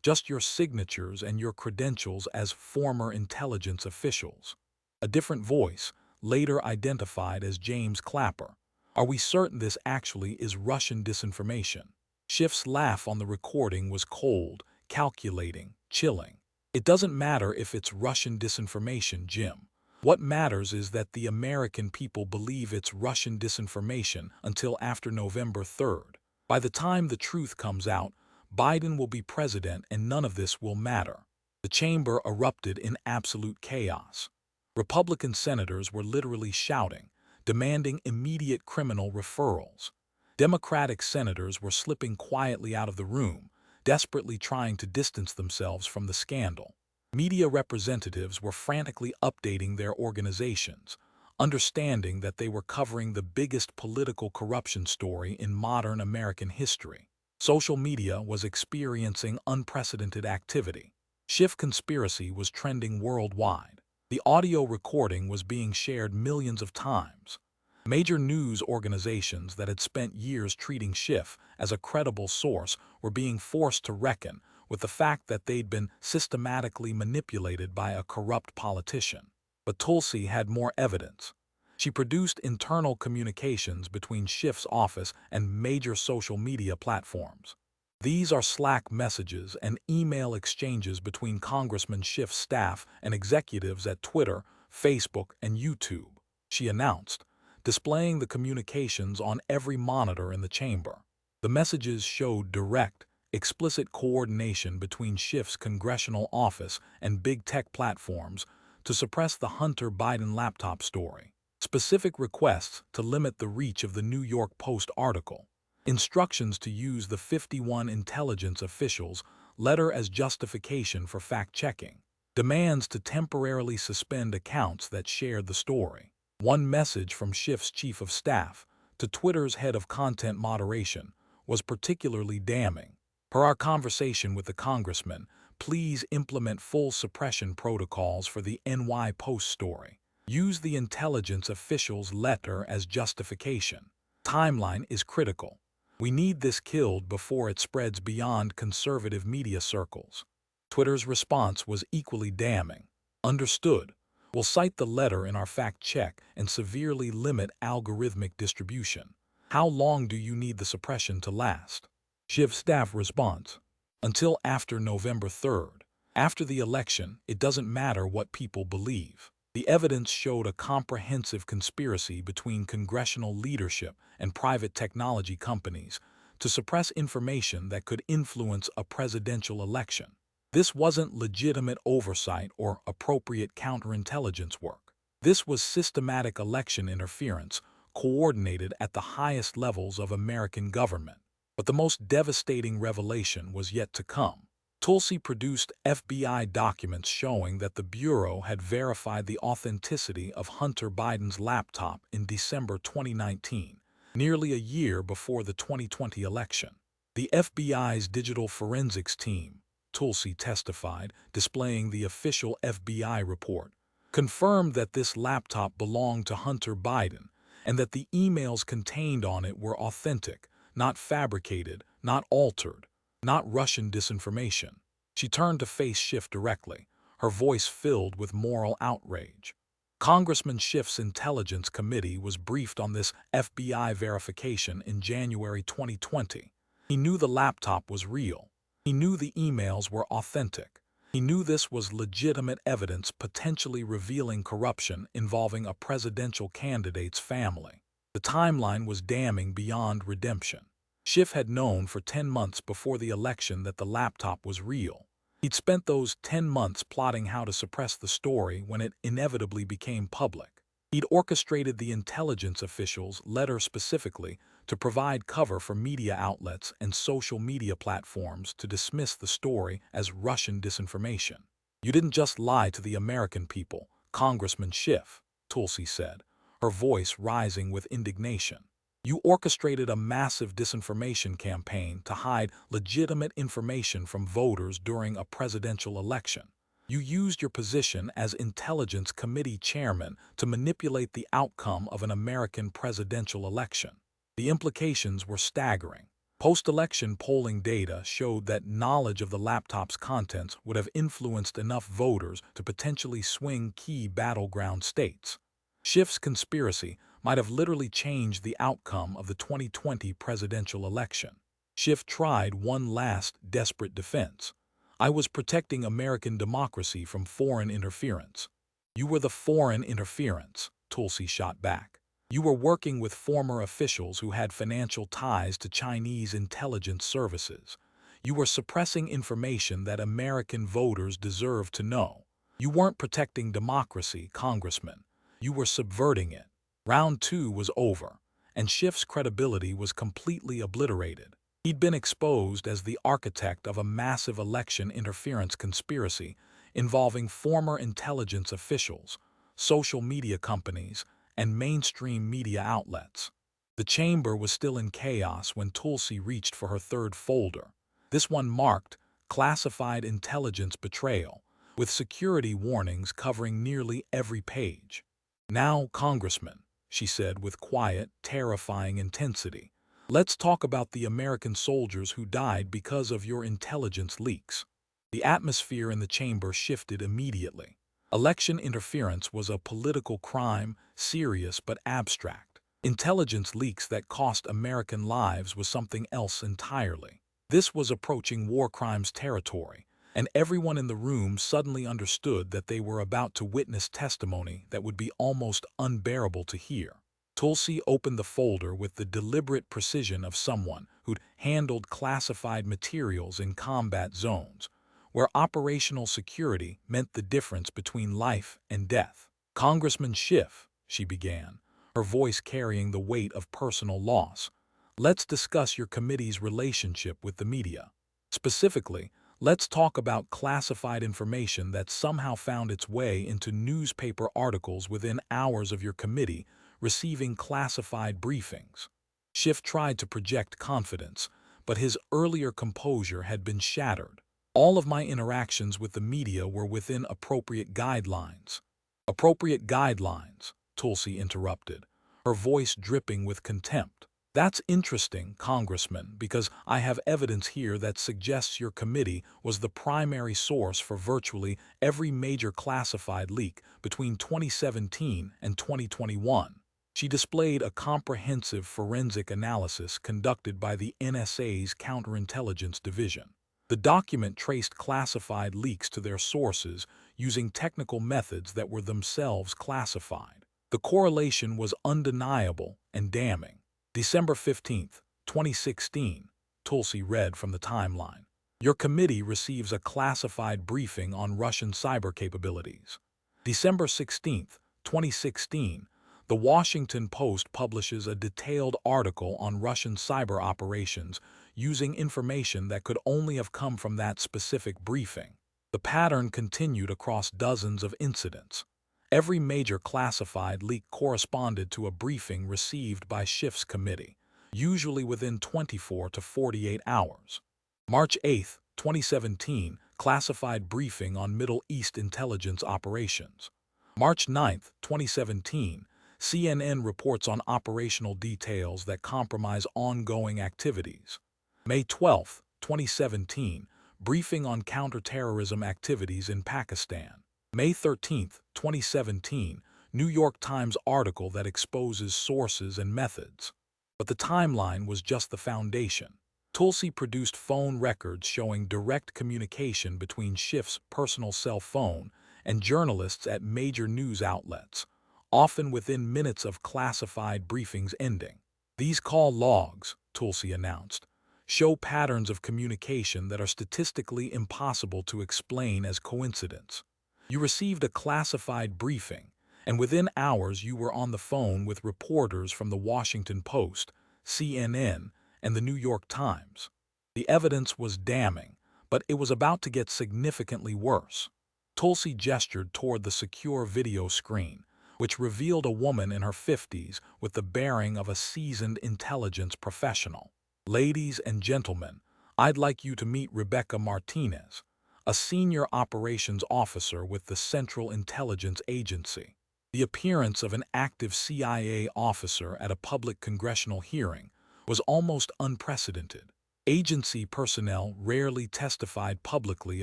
just your signatures and your credentials as former intelligence officials. A different voice, later identified as James Clapper. Are we certain this actually is Russian disinformation? Schiff's laugh on the recording was cold, calculating, chilling. It doesn't matter if it's Russian disinformation, Jim. What matters is that the American people believe it's Russian disinformation until after November 3rd. By the time the truth comes out, Biden will be president and none of this will matter. The chamber erupted in absolute chaos. Republican senators were literally shouting, demanding immediate criminal referrals. Democratic senators were slipping quietly out of the room, desperately trying to distance themselves from the scandal. Media representatives were frantically updating their organizations, understanding that they were covering the biggest political corruption story in modern American history. Social media was experiencing unprecedented activity. Schiff conspiracy was trending worldwide. The audio recording was being shared millions of times. Major news organizations that had spent years treating Schiff as a credible source were being forced to reckon with the fact that they'd been systematically manipulated by a corrupt politician. But Tulsi had more evidence. She produced internal communications between Schiff's office and major social media platforms. These are Slack messages and email exchanges between Congressman Schiff's staff and executives at Twitter, Facebook, and YouTube, she announced, displaying the communications on every monitor in the chamber. The messages showed direct, explicit coordination between Schiff's congressional office and big tech platforms to suppress the Hunter Biden laptop story. Specific requests to limit the reach of the New York Post article. Instructions to use the 51 intelligence officials' letter as justification for fact-checking. Demands to temporarily suspend accounts that shared the story. One message from Schiff's chief of staff to Twitter's head of content moderation was particularly damning. Per our conversation with the congressman, please implement full suppression protocols for the NY Post story. Use the intelligence official's letter as justification. Timeline is critical. We need this killed before it spreads beyond conservative media circles. Twitter's response was equally damning. Understood. We'll cite the letter in our fact check and severely limit algorithmic distribution. How long do you need the suppression to last? Schiff staff response. Until after November 3rd. After the election, it doesn't matter what people believe. The evidence showed a comprehensive conspiracy between congressional leadership and private technology companies to suppress information that could influence a presidential election. This wasn't legitimate oversight or appropriate counterintelligence work. This was systematic election interference, coordinated at the highest levels of American government. But the most devastating revelation was yet to come. Tulsi produced FBI documents showing that the Bureau had verified the authenticity of Hunter Biden's laptop in December 2019, nearly a year before the 2020 election. The FBI's digital forensics team, Tulsi testified, displaying the official FBI report, confirmed that this laptop belonged to Hunter Biden and that the emails contained on it were authentic, not fabricated, not altered, not Russian disinformation. She turned to face Schiff directly, her voice filled with moral outrage. Congressman Schiff's Intelligence Committee was briefed on this FBI verification in January 2020. He knew the laptop was real. He knew the emails were authentic. He knew this was legitimate evidence potentially revealing corruption involving a presidential candidate's family. The timeline was damning beyond redemption. Schiff had known for 10 months before the election that the laptop was real. He'd spent those 10 months plotting how to suppress the story when it inevitably became public. He'd orchestrated the intelligence officials' letter specifically to provide cover for media outlets and social media platforms to dismiss the story as Russian disinformation. You didn't just lie to the American people, Congressman Schiff, Tulsi said, her voice rising with indignation. You orchestrated a massive disinformation campaign to hide legitimate information from voters during a presidential election. You used your position as Intelligence Committee chairman to manipulate the outcome of an American presidential election. The implications were staggering. Post-election polling data showed that knowledge of the laptop's contents would have influenced enough voters to potentially swing key battleground states. Schiff's conspiracy might have literally changed the outcome of the 2020 presidential election. Schiff tried one last desperate defense. "I was protecting American democracy from foreign interference." "You were the foreign interference," Tulsi shot back. "You were working with former officials who had financial ties to Chinese intelligence services. You were suppressing information that American voters deserve to know. You weren't protecting democracy, Congressman. You were subverting it." Round two was over, and Schiff's credibility was completely obliterated. He'd been exposed as the architect of a massive election interference conspiracy involving former intelligence officials, social media companies, and mainstream media outlets. The chamber was still in chaos when Tulsi reached for her third folder. This one marked "Classified Intelligence Betrayal," with security warnings covering nearly every page. "Now, Congressman," she said with quiet, terrifying intensity, "let's talk about the American soldiers who died because of your intelligence leaks." The atmosphere in the chamber shifted immediately. Election interference was a political crime, serious but abstract. Intelligence leaks that cost American lives was something else entirely. This was approaching war crimes territory, and everyone in the room suddenly understood that they were about to witness testimony that would be almost unbearable to hear. Tulsi opened the folder with the deliberate precision of someone who'd handled classified materials in combat zones, where operational security meant the difference between life and death. "Congressman Schiff," she began, her voice carrying the weight of personal loss, "let's discuss your committee's relationship with the media. Specifically, let's talk about classified information that somehow found its way into newspaper articles within hours of your committee receiving classified briefings." Schiff tried to project confidence, but his earlier composure had been shattered. "All of my interactions with the media were within appropriate guidelines." "Appropriate guidelines," Tulsi interrupted, her voice dripping with contempt. "That's interesting, Congressman, because I have evidence here that suggests your committee was the primary source for virtually every major classified leak between 2017 and 2021. She displayed a comprehensive forensic analysis conducted by the NSA's Counterintelligence Division. The document traced classified leaks to their sources using technical methods that were themselves classified. The correlation was undeniable and damning. "December 15, 2016, Tulsi read from the timeline. "Your committee receives a classified briefing on Russian cyber capabilities." December 16, 2016, The Washington Post publishes a detailed article on Russian cyber operations using information that could only have come from that specific briefing. The pattern continued across dozens of incidents. Every major classified leak corresponded to a briefing received by Schiff's committee, usually within 24 to 48 hours. March 8, 2017, classified briefing on Middle East intelligence operations. March 9, 2017, CNN reports on operational details that compromise ongoing activities. May 12, 2017, briefing on counterterrorism activities in Pakistan. May 13, 2017, New York Times article that exposes sources and methods. But the timeline was just the foundation. Tulsi produced phone records showing direct communication between Schiff's personal cell phone and journalists at major news outlets, often within minutes of classified briefings ending. "These call logs," Tulsi announced, "show patterns of communication that are statistically impossible to explain as coincidence. You received a classified briefing, and within hours you were on the phone with reporters from the Washington Post, CNN, and the New York Times." The evidence was damning, but it was about to get significantly worse. Tulsi gestured toward the secure video screen, which revealed a woman in her 50s with the bearing of a seasoned intelligence professional. "Ladies and gentlemen, I'd like you to meet Rebecca Martinez, a senior operations officer with the Central Intelligence Agency." The appearance of an active CIA officer at a public congressional hearing was almost unprecedented. Agency personnel rarely testified publicly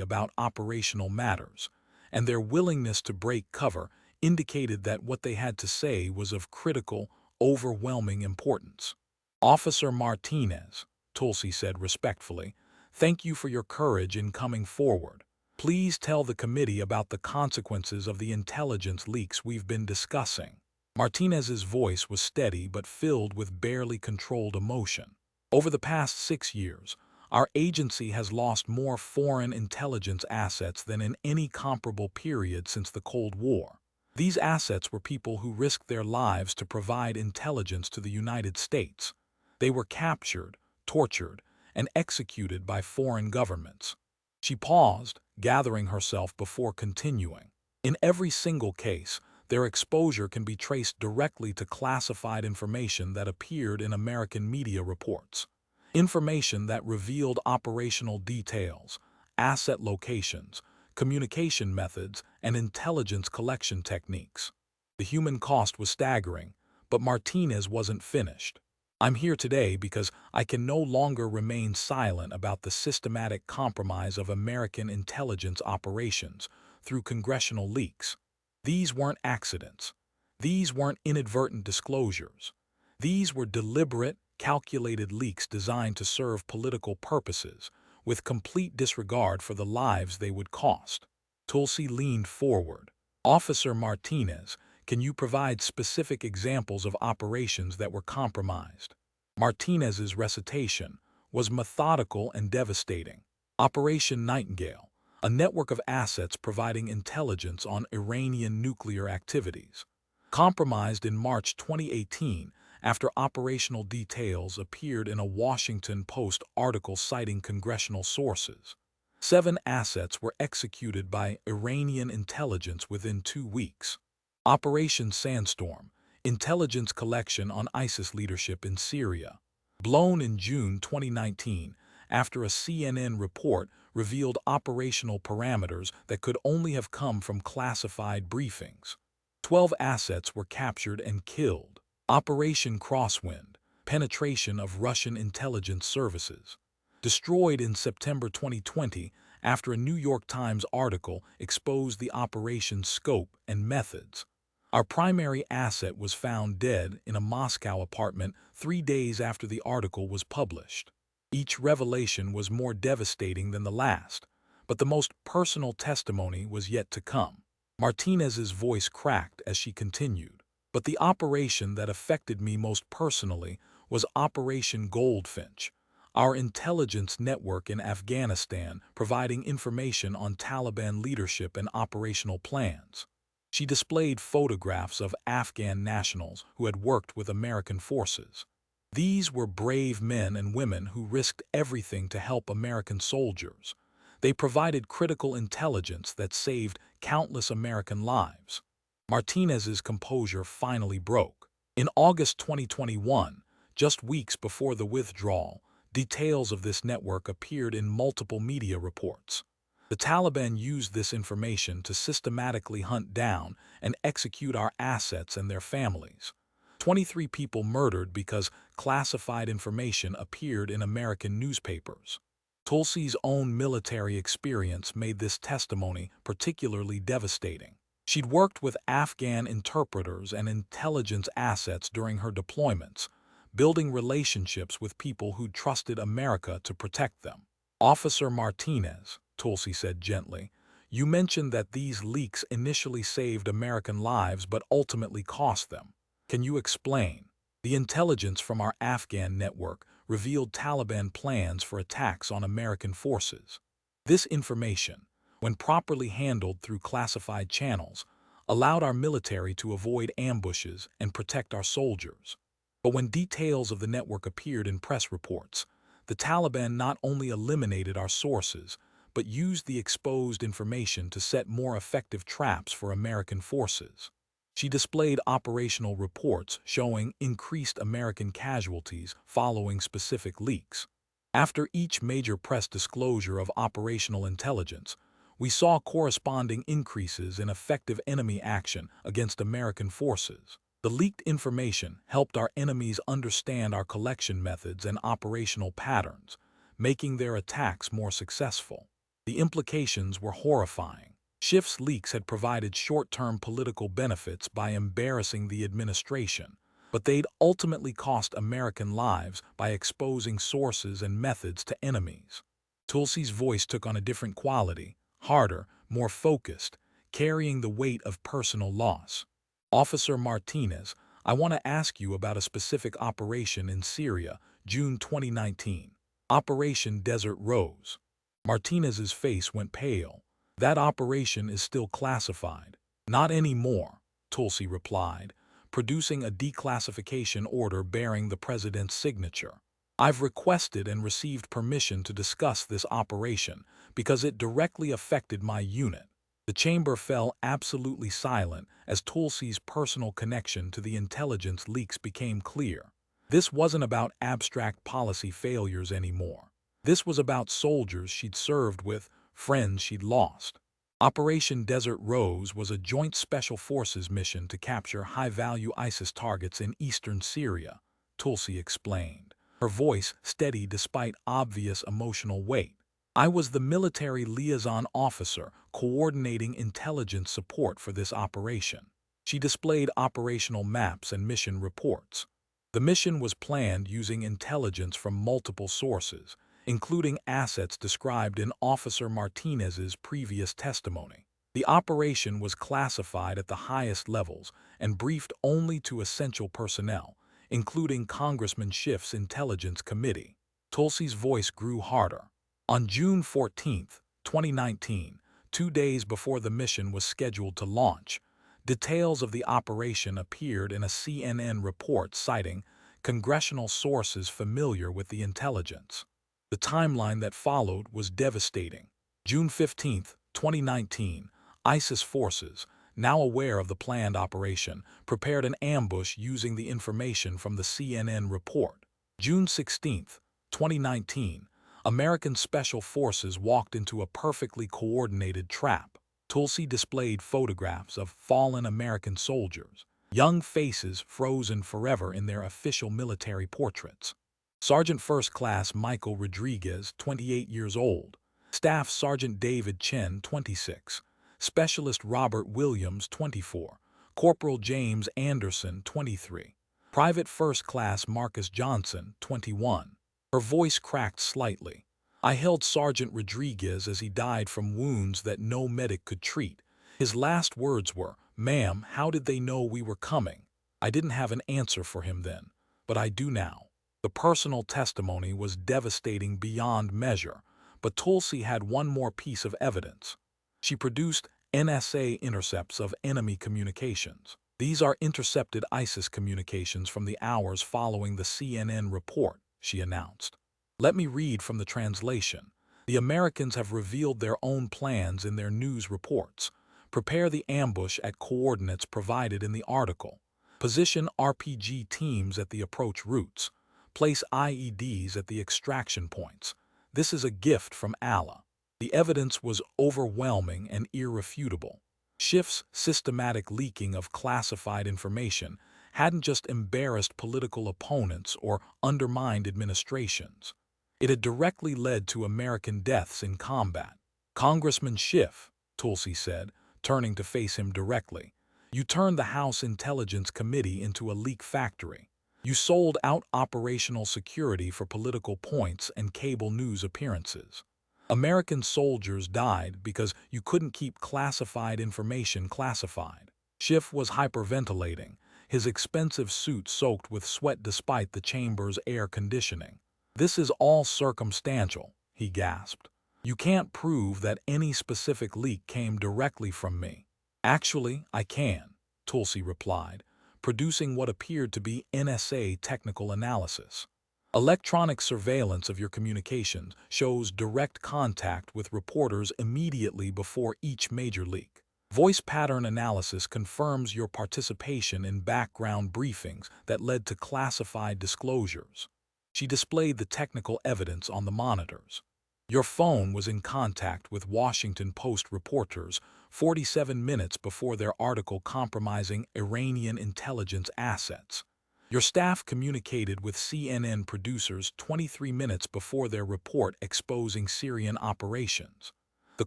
about operational matters, and their willingness to break cover indicated that what they had to say was of critical, overwhelming importance. "Officer Martinez," Tulsi said respectfully, "thank you for your courage in coming forward. Please tell the committee about the consequences of the intelligence leaks we've been discussing." Martinez's voice was steady but filled with barely controlled emotion. "Over the past 6 years, our agency has lost more foreign intelligence assets than in any comparable period since the Cold War. These assets were people who risked their lives to provide intelligence to the United States. They were captured, tortured, and executed by foreign governments." She paused, gathering herself before continuing. "In every single case, their exposure can be traced directly to classified information that appeared in American media reports. Information that revealed operational details, asset locations, communication methods, and intelligence collection techniques. The human cost was staggering, but Martinez wasn't finished. "I'm here today because I can no longer remain silent about the systematic compromise of American intelligence operations through congressional leaks. These weren't accidents. These weren't inadvertent disclosures. These were deliberate, calculated leaks designed to serve political purposes, with complete disregard for the lives they would cost." Tulsi leaned forward. "Officer Martinez, can you provide specific examples of operations that were compromised?" Martinez's recitation was methodical and devastating. "Operation Nightingale, a network of assets providing intelligence on Iranian nuclear activities. Compromised in March 2018 after operational details appeared in a Washington Post article citing congressional sources. 7 assets were executed by Iranian intelligence within 2 weeks. Operation Sandstorm, intelligence collection on ISIS leadership in Syria. Blown in June 2019 after a CNN report revealed operational parameters that could only have come from classified briefings. 12 assets were captured and killed. Operation Crosswind, penetration of Russian intelligence services. Destroyed in September 2020 after a New York Times article exposed the operation's scope and methods. Our primary asset was found dead in a Moscow apartment 3 days after the article was published. Each revelation was more devastating than the last, but the most personal testimony was yet to come." Martinez's voice cracked as she continued. "But the operation that affected me most personally was Operation Goldfinch, our intelligence network in Afghanistan providing information on Taliban leadership and operational plans." She displayed photographs of Afghan nationals who had worked with American forces. "These were brave men and women who risked everything to help American soldiers. They provided critical intelligence that saved countless American lives." Martinez's composure finally broke. In August 2021, just weeks before the withdrawal, details of this network appeared in multiple media reports. The Taliban used this information to systematically hunt down and execute our assets and their families. 23 people murdered because classified information appeared in American newspapers. Tulsi's own military experience made this testimony particularly devastating. She'd worked with Afghan interpreters and intelligence assets during her deployments, building relationships with people who trusted America to protect them. "Officer Martinez," Tulsi said gently, "you mentioned that these leaks initially saved American lives but ultimately cost them. Can you explain?" "The intelligence from our Afghan network revealed Taliban plans for attacks on American forces. This information, when properly handled through classified channels, allowed our military to avoid ambushes and protect our soldiers. But when details of the network appeared in press reports, the Taliban not only eliminated our sources, but used the exposed information to set more effective traps for American forces." She displayed operational reports showing increased American casualties following specific leaks. "After each major press disclosure of operational intelligence, we saw corresponding increases in effective enemy action against American forces. The leaked information helped our enemies understand our collection methods and operational patterns, making their attacks more successful. The implications were horrifying. Schiff's leaks had provided short-term political benefits by embarrassing the administration, but they'd ultimately cost American lives by exposing sources and methods to enemies. Tulsi's voice took on a different quality, harder, more focused, carrying the weight of personal loss. Officer Martinez, I want to ask you about a specific operation in Syria, June 2019. Operation Desert Rose. Martinez's face went pale. That operation is still classified. Not anymore, Tulsi replied, producing a declassification order bearing the president's signature. I've requested and received permission to discuss this operation because it directly affected my unit. The chamber fell absolutely silent as Tulsi's personal connection to the intelligence leaks became clear. This wasn't about abstract policy failures anymore. This was about soldiers she'd served with, friends she'd lost. Operation Desert Rose was a joint special forces mission to capture high-value ISIS targets in eastern Syria, Tulsi explained, her voice steady despite obvious emotional weight. I was the military liaison officer coordinating intelligence support for this operation. She displayed operational maps and mission reports. The mission was planned using intelligence from multiple sources, including assets described in Officer Martinez's previous testimony. The operation was classified at the highest levels and briefed only to essential personnel, including Congressman Schiff's Intelligence Committee. Tulsi's voice grew harder. On June 14, 2019, 2 days before the mission was scheduled to launch, details of the operation appeared in a CNN report citing congressional sources familiar with the intelligence. The timeline that followed was devastating. June 15, 2019, ISIS forces, now aware of the planned operation, prepared an ambush using the information from the CNN report. June 16, 2019, American Special Forces walked into a perfectly coordinated trap. Tulsi displayed photographs of fallen American soldiers, young faces frozen forever in their official military portraits. Sergeant First Class Michael Rodriguez, 28 years old, Staff Sergeant David Chen, 26, Specialist Robert Williams, 24, Corporal James Anderson, 23, Private First Class Marcus Johnson, 21. Her voice cracked slightly. I held Sergeant Rodriguez as he died from wounds that no medic could treat. His last words were, "Ma'am, how did they know we were coming?" I didn't have an answer for him then, but I do now. The personal testimony was devastating beyond measure, but Tulsi had one more piece of evidence. She produced NSA intercepts of enemy communications. These are intercepted ISIS communications from the hours following the CNN report, she announced. Let me read from the translation. The Americans have revealed their own plans in their news reports. Prepare the ambush at coordinates provided in the article. Position RPG teams at the approach routes. Place IEDs at the extraction points. This is a gift from Allah. The evidence was overwhelming and irrefutable. Schiff's systematic leaking of classified information hadn't just embarrassed political opponents or undermined administrations. It had directly led to American deaths in combat. Congressman Schiff, Tulsi said, turning to face him directly, you turned the House Intelligence Committee into a leak factory. You sold out operational security for political points and cable news appearances. American soldiers died because you couldn't keep classified information classified. Schiff was hyperventilating, his expensive suit soaked with sweat despite the chamber's air conditioning. This is all circumstantial, he gasped. You can't prove that any specific leak came directly from me. Actually, I can, Tulsi replied, producing what appeared to be NSA technical analysis. Electronic surveillance of your communications shows direct contact with reporters immediately before each major leak. Voice pattern analysis confirms your participation in background briefings that led to classified disclosures. She displayed the technical evidence on the monitors. Your phone was in contact with Washington Post reporters 47 minutes before their article compromising Iranian intelligence assets. Your staff communicated with CNN producers 23 minutes before their report exposing Syrian operations. The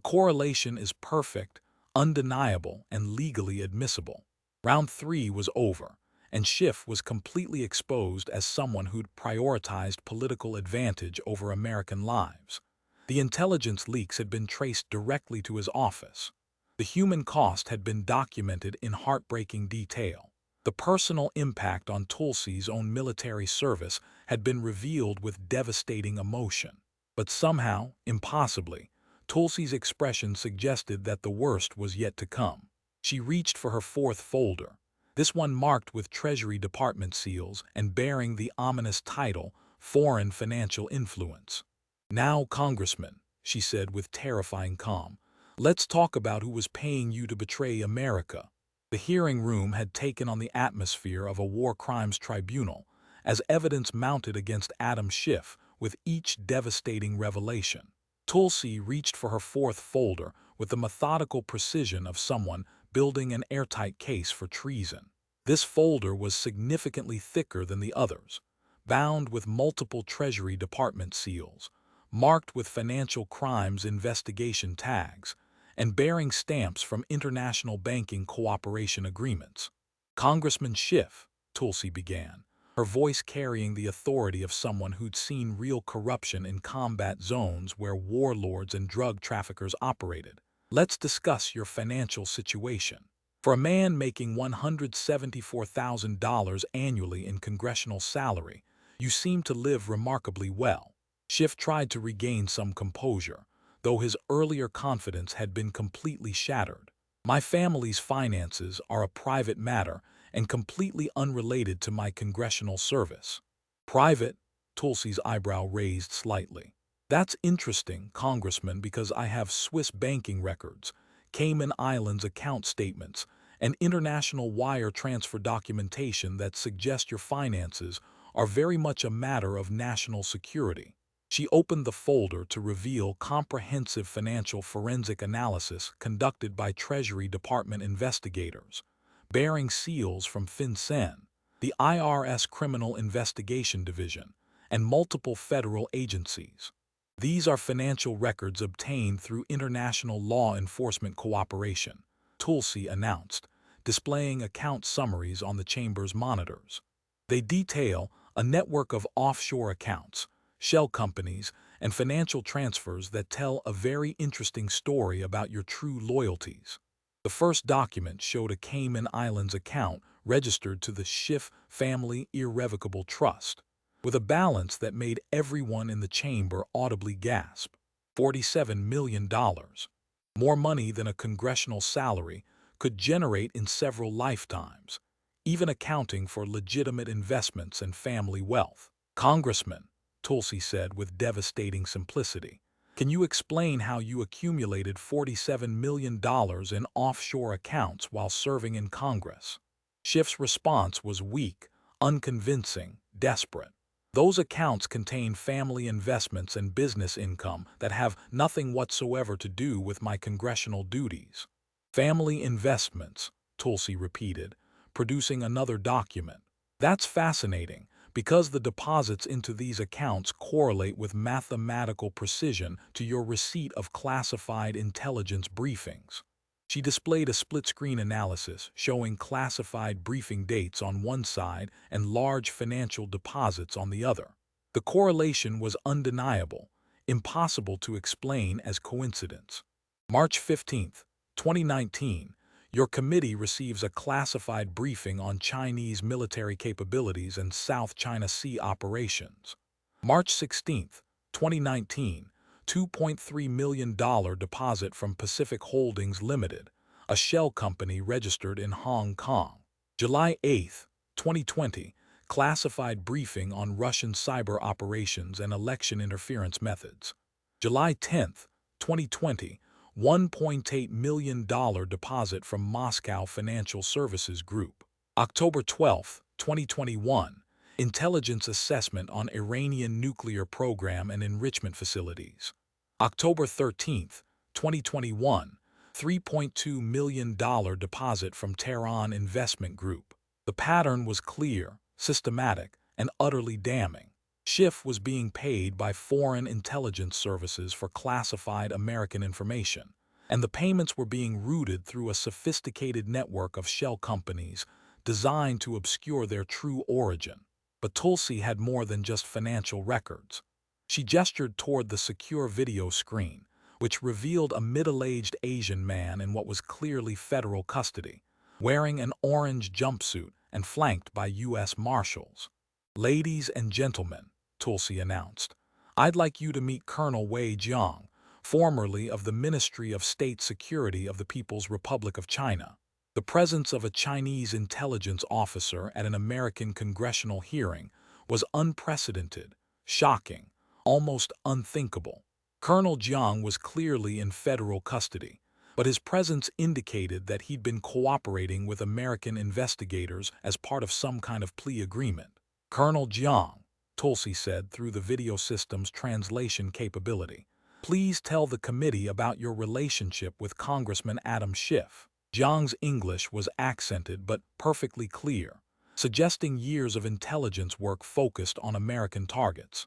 correlation is perfect, undeniable, and legally admissible. Round 3 was over, and Schiff was completely exposed as someone who'd prioritized political advantage over American lives. The intelligence leaks had been traced directly to his office. The human cost had been documented in heartbreaking detail. The personal impact on Tulsi's own military service had been revealed with devastating emotion. But somehow, impossibly, Tulsi's expression suggested that the worst was yet to come. She reached for her fourth folder, this one marked with Treasury Department seals and bearing the ominous title, Foreign Financial Influence. "Now, Congressman," she said with terrifying calm, "let's talk about who was paying you to betray America." The hearing room had taken on the atmosphere of a war crimes tribunal, as evidence mounted against Adam Schiff with each devastating revelation. Tulsi reached for her fourth folder with the methodical precision of someone building an airtight case for treason. This folder was significantly thicker than the others, bound with multiple Treasury Department seals, marked with financial crimes investigation tags, and bearing stamps from international banking cooperation agreements. "Congressman Schiff," Tulsi began, her voice carrying the authority of someone who'd seen real corruption in combat zones where warlords and drug traffickers operated, "let's discuss your financial situation. For a man making $174,000 annually in congressional salary, you seem to live remarkably well." Schiff tried to regain some composure, though his earlier confidence had been completely shattered. "My family's finances are a private matter and completely unrelated to my congressional service." "Private?" Tulsi's eyebrow raised slightly. "That's interesting, Congressman, because I have Swiss banking records, Cayman Islands account statements, and international wire transfer documentation that suggest your finances are very much a matter of national security." She opened the folder to reveal comprehensive financial forensic analysis conducted by Treasury Department investigators, bearing seals from FinCEN, the IRS Criminal Investigation Division, and multiple federal agencies. "These are financial records obtained through international law enforcement cooperation," Tulsi announced, displaying account summaries on the chamber's monitors. "They detail a network of offshore accounts, shell companies, and financial transfers that tell a very interesting story about your true loyalties." The first document showed a Cayman Islands account registered to the Schiff Family Irrevocable Trust, with a balance that made everyone in the chamber audibly gasp. $47 million. More money than a congressional salary could generate in several lifetimes, even accounting for legitimate investments and family wealth. "Congressman," Tulsi said with devastating simplicity, "can you explain how you accumulated $47 million in offshore accounts while serving in Congress?" Schiff's response was weak, unconvincing, desperate. "Those accounts contain family investments and business income that have nothing whatsoever to do with my congressional duties." "Family investments," Tulsi repeated, producing another document. "That's fascinating, because the deposits into these accounts correlate with mathematical precision to your receipt of classified intelligence briefings." She displayed a split-screen analysis showing classified briefing dates on one side and large financial deposits on the other. The correlation was undeniable, impossible to explain as coincidence. "March 15, 2019, your committee receives a classified briefing on Chinese military capabilities and South China Sea operations." March 16, 2019, $2.3 million deposit from Pacific Holdings Limited, a shell company registered in Hong Kong. July 8, 2020, classified briefing on Russian cyber operations and election interference methods. July 10, 2020, $1.8 million deposit from Moscow Financial Services Group. October 12, 2021, intelligence assessment on Iranian nuclear program and enrichment facilities. October 13th, 2021, $3.2 million deposit from Tehran Investment Group. The pattern was clear, systematic, and utterly damning. Schiff was being paid by foreign intelligence services for classified American information, and the payments were being routed through a sophisticated network of shell companies designed to obscure their true origin. But Tulsi had more than just financial records. She gestured toward the secure video screen, which revealed a middle-aged Asian man in what was clearly federal custody, wearing an orange jumpsuit and flanked by U.S. Marshals. "Ladies and gentlemen," Tulsi announced, "I'd like you to meet Colonel Wei Jiang, formerly of the Ministry of State Security of the People's Republic of China." The presence of a Chinese intelligence officer at an American congressional hearing was unprecedented, shocking, almost unthinkable. Colonel Jiang was clearly in federal custody, but his presence indicated that he'd been cooperating with American investigators as part of some kind of plea agreement. "Colonel Jiang," Tulsi said through the video system's translation capability, "please tell the committee about your relationship with Congressman Adam Schiff." Jiang's English was accented but perfectly clear, suggesting years of intelligence work focused on American targets.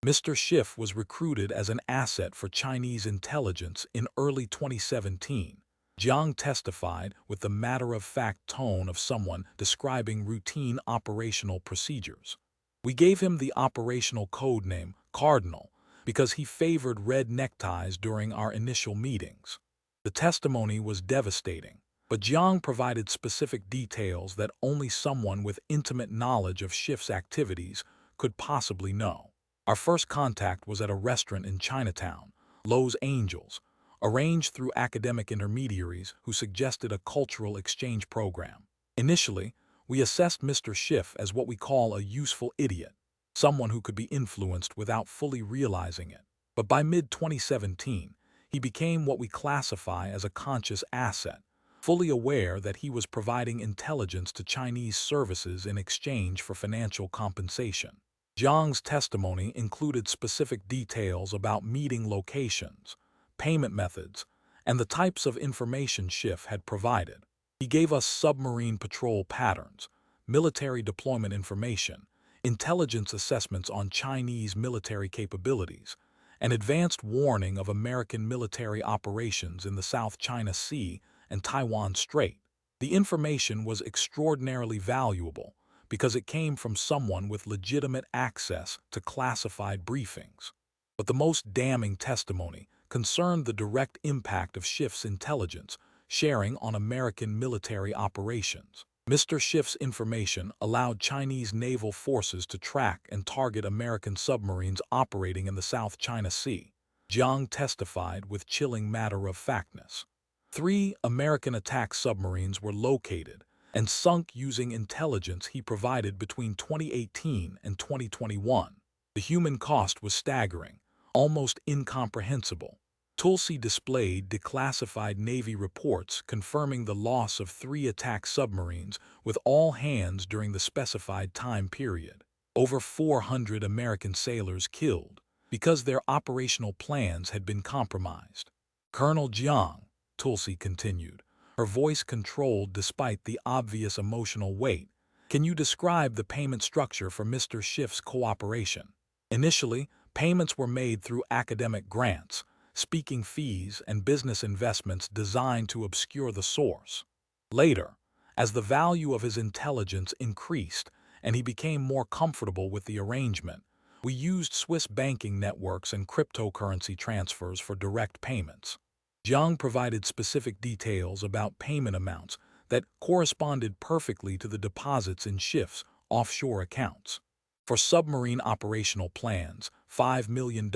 Mr. Schiff was recruited as an asset for Chinese intelligence in early 2017. Jiang testified with the matter-of-fact tone of someone describing routine operational procedures. "We gave him the operational code name, Cardinal, because he favored red neckties during our initial meetings." The testimony was devastating, but Jiang provided specific details that only someone with intimate knowledge of Schiff's activities could possibly know. "Our first contact was at a restaurant in Chinatown, Los Angeles, arranged through academic intermediaries who suggested a cultural exchange program. Initially, we assessed Mr. Schiff as what we call a useful idiot, someone who could be influenced without fully realizing it. But by mid-2017, he became what we classify as a conscious asset, fully aware that he was providing intelligence to Chinese services in exchange for financial compensation." Jiang's testimony included specific details about meeting locations, payment methods, and the types of information Schiff had provided. "He gave us submarine patrol patterns, military deployment information, intelligence assessments on Chinese military capabilities, and advanced warning of American military operations in the South China Sea and Taiwan Strait. The information was extraordinarily valuable because it came from someone with legitimate access to classified briefings." But the most damning testimony concerned the direct impact of Schiff's intelligence sharing on American military operations. Mr. Schiff's information allowed Chinese naval forces to track and target American submarines operating in the South China Sea. Jiang testified with chilling matter-of-factness. 3 American attack submarines were located and sunk using intelligence he provided between 2018 and 2021. The human cost was staggering, almost incomprehensible. Tulsi displayed declassified Navy reports confirming the loss of 3 attack submarines with all hands during the specified time period. Over 400 American sailors killed because their operational plans had been compromised. "Colonel Jiang," Tulsi continued, her voice controlled despite the obvious emotional weight, "can you describe the payment structure for Mr. Schiff's cooperation?" Initially, payments were made through academic grants, speaking fees, and business investments designed to obscure the source. Later, as the value of his intelligence increased and he became more comfortable with the arrangement, we used Swiss banking networks and cryptocurrency transfers for direct payments. Jiang provided specific details about payment amounts that corresponded perfectly to the deposits in Schiff's offshore accounts. For submarine operational plans, $5 million.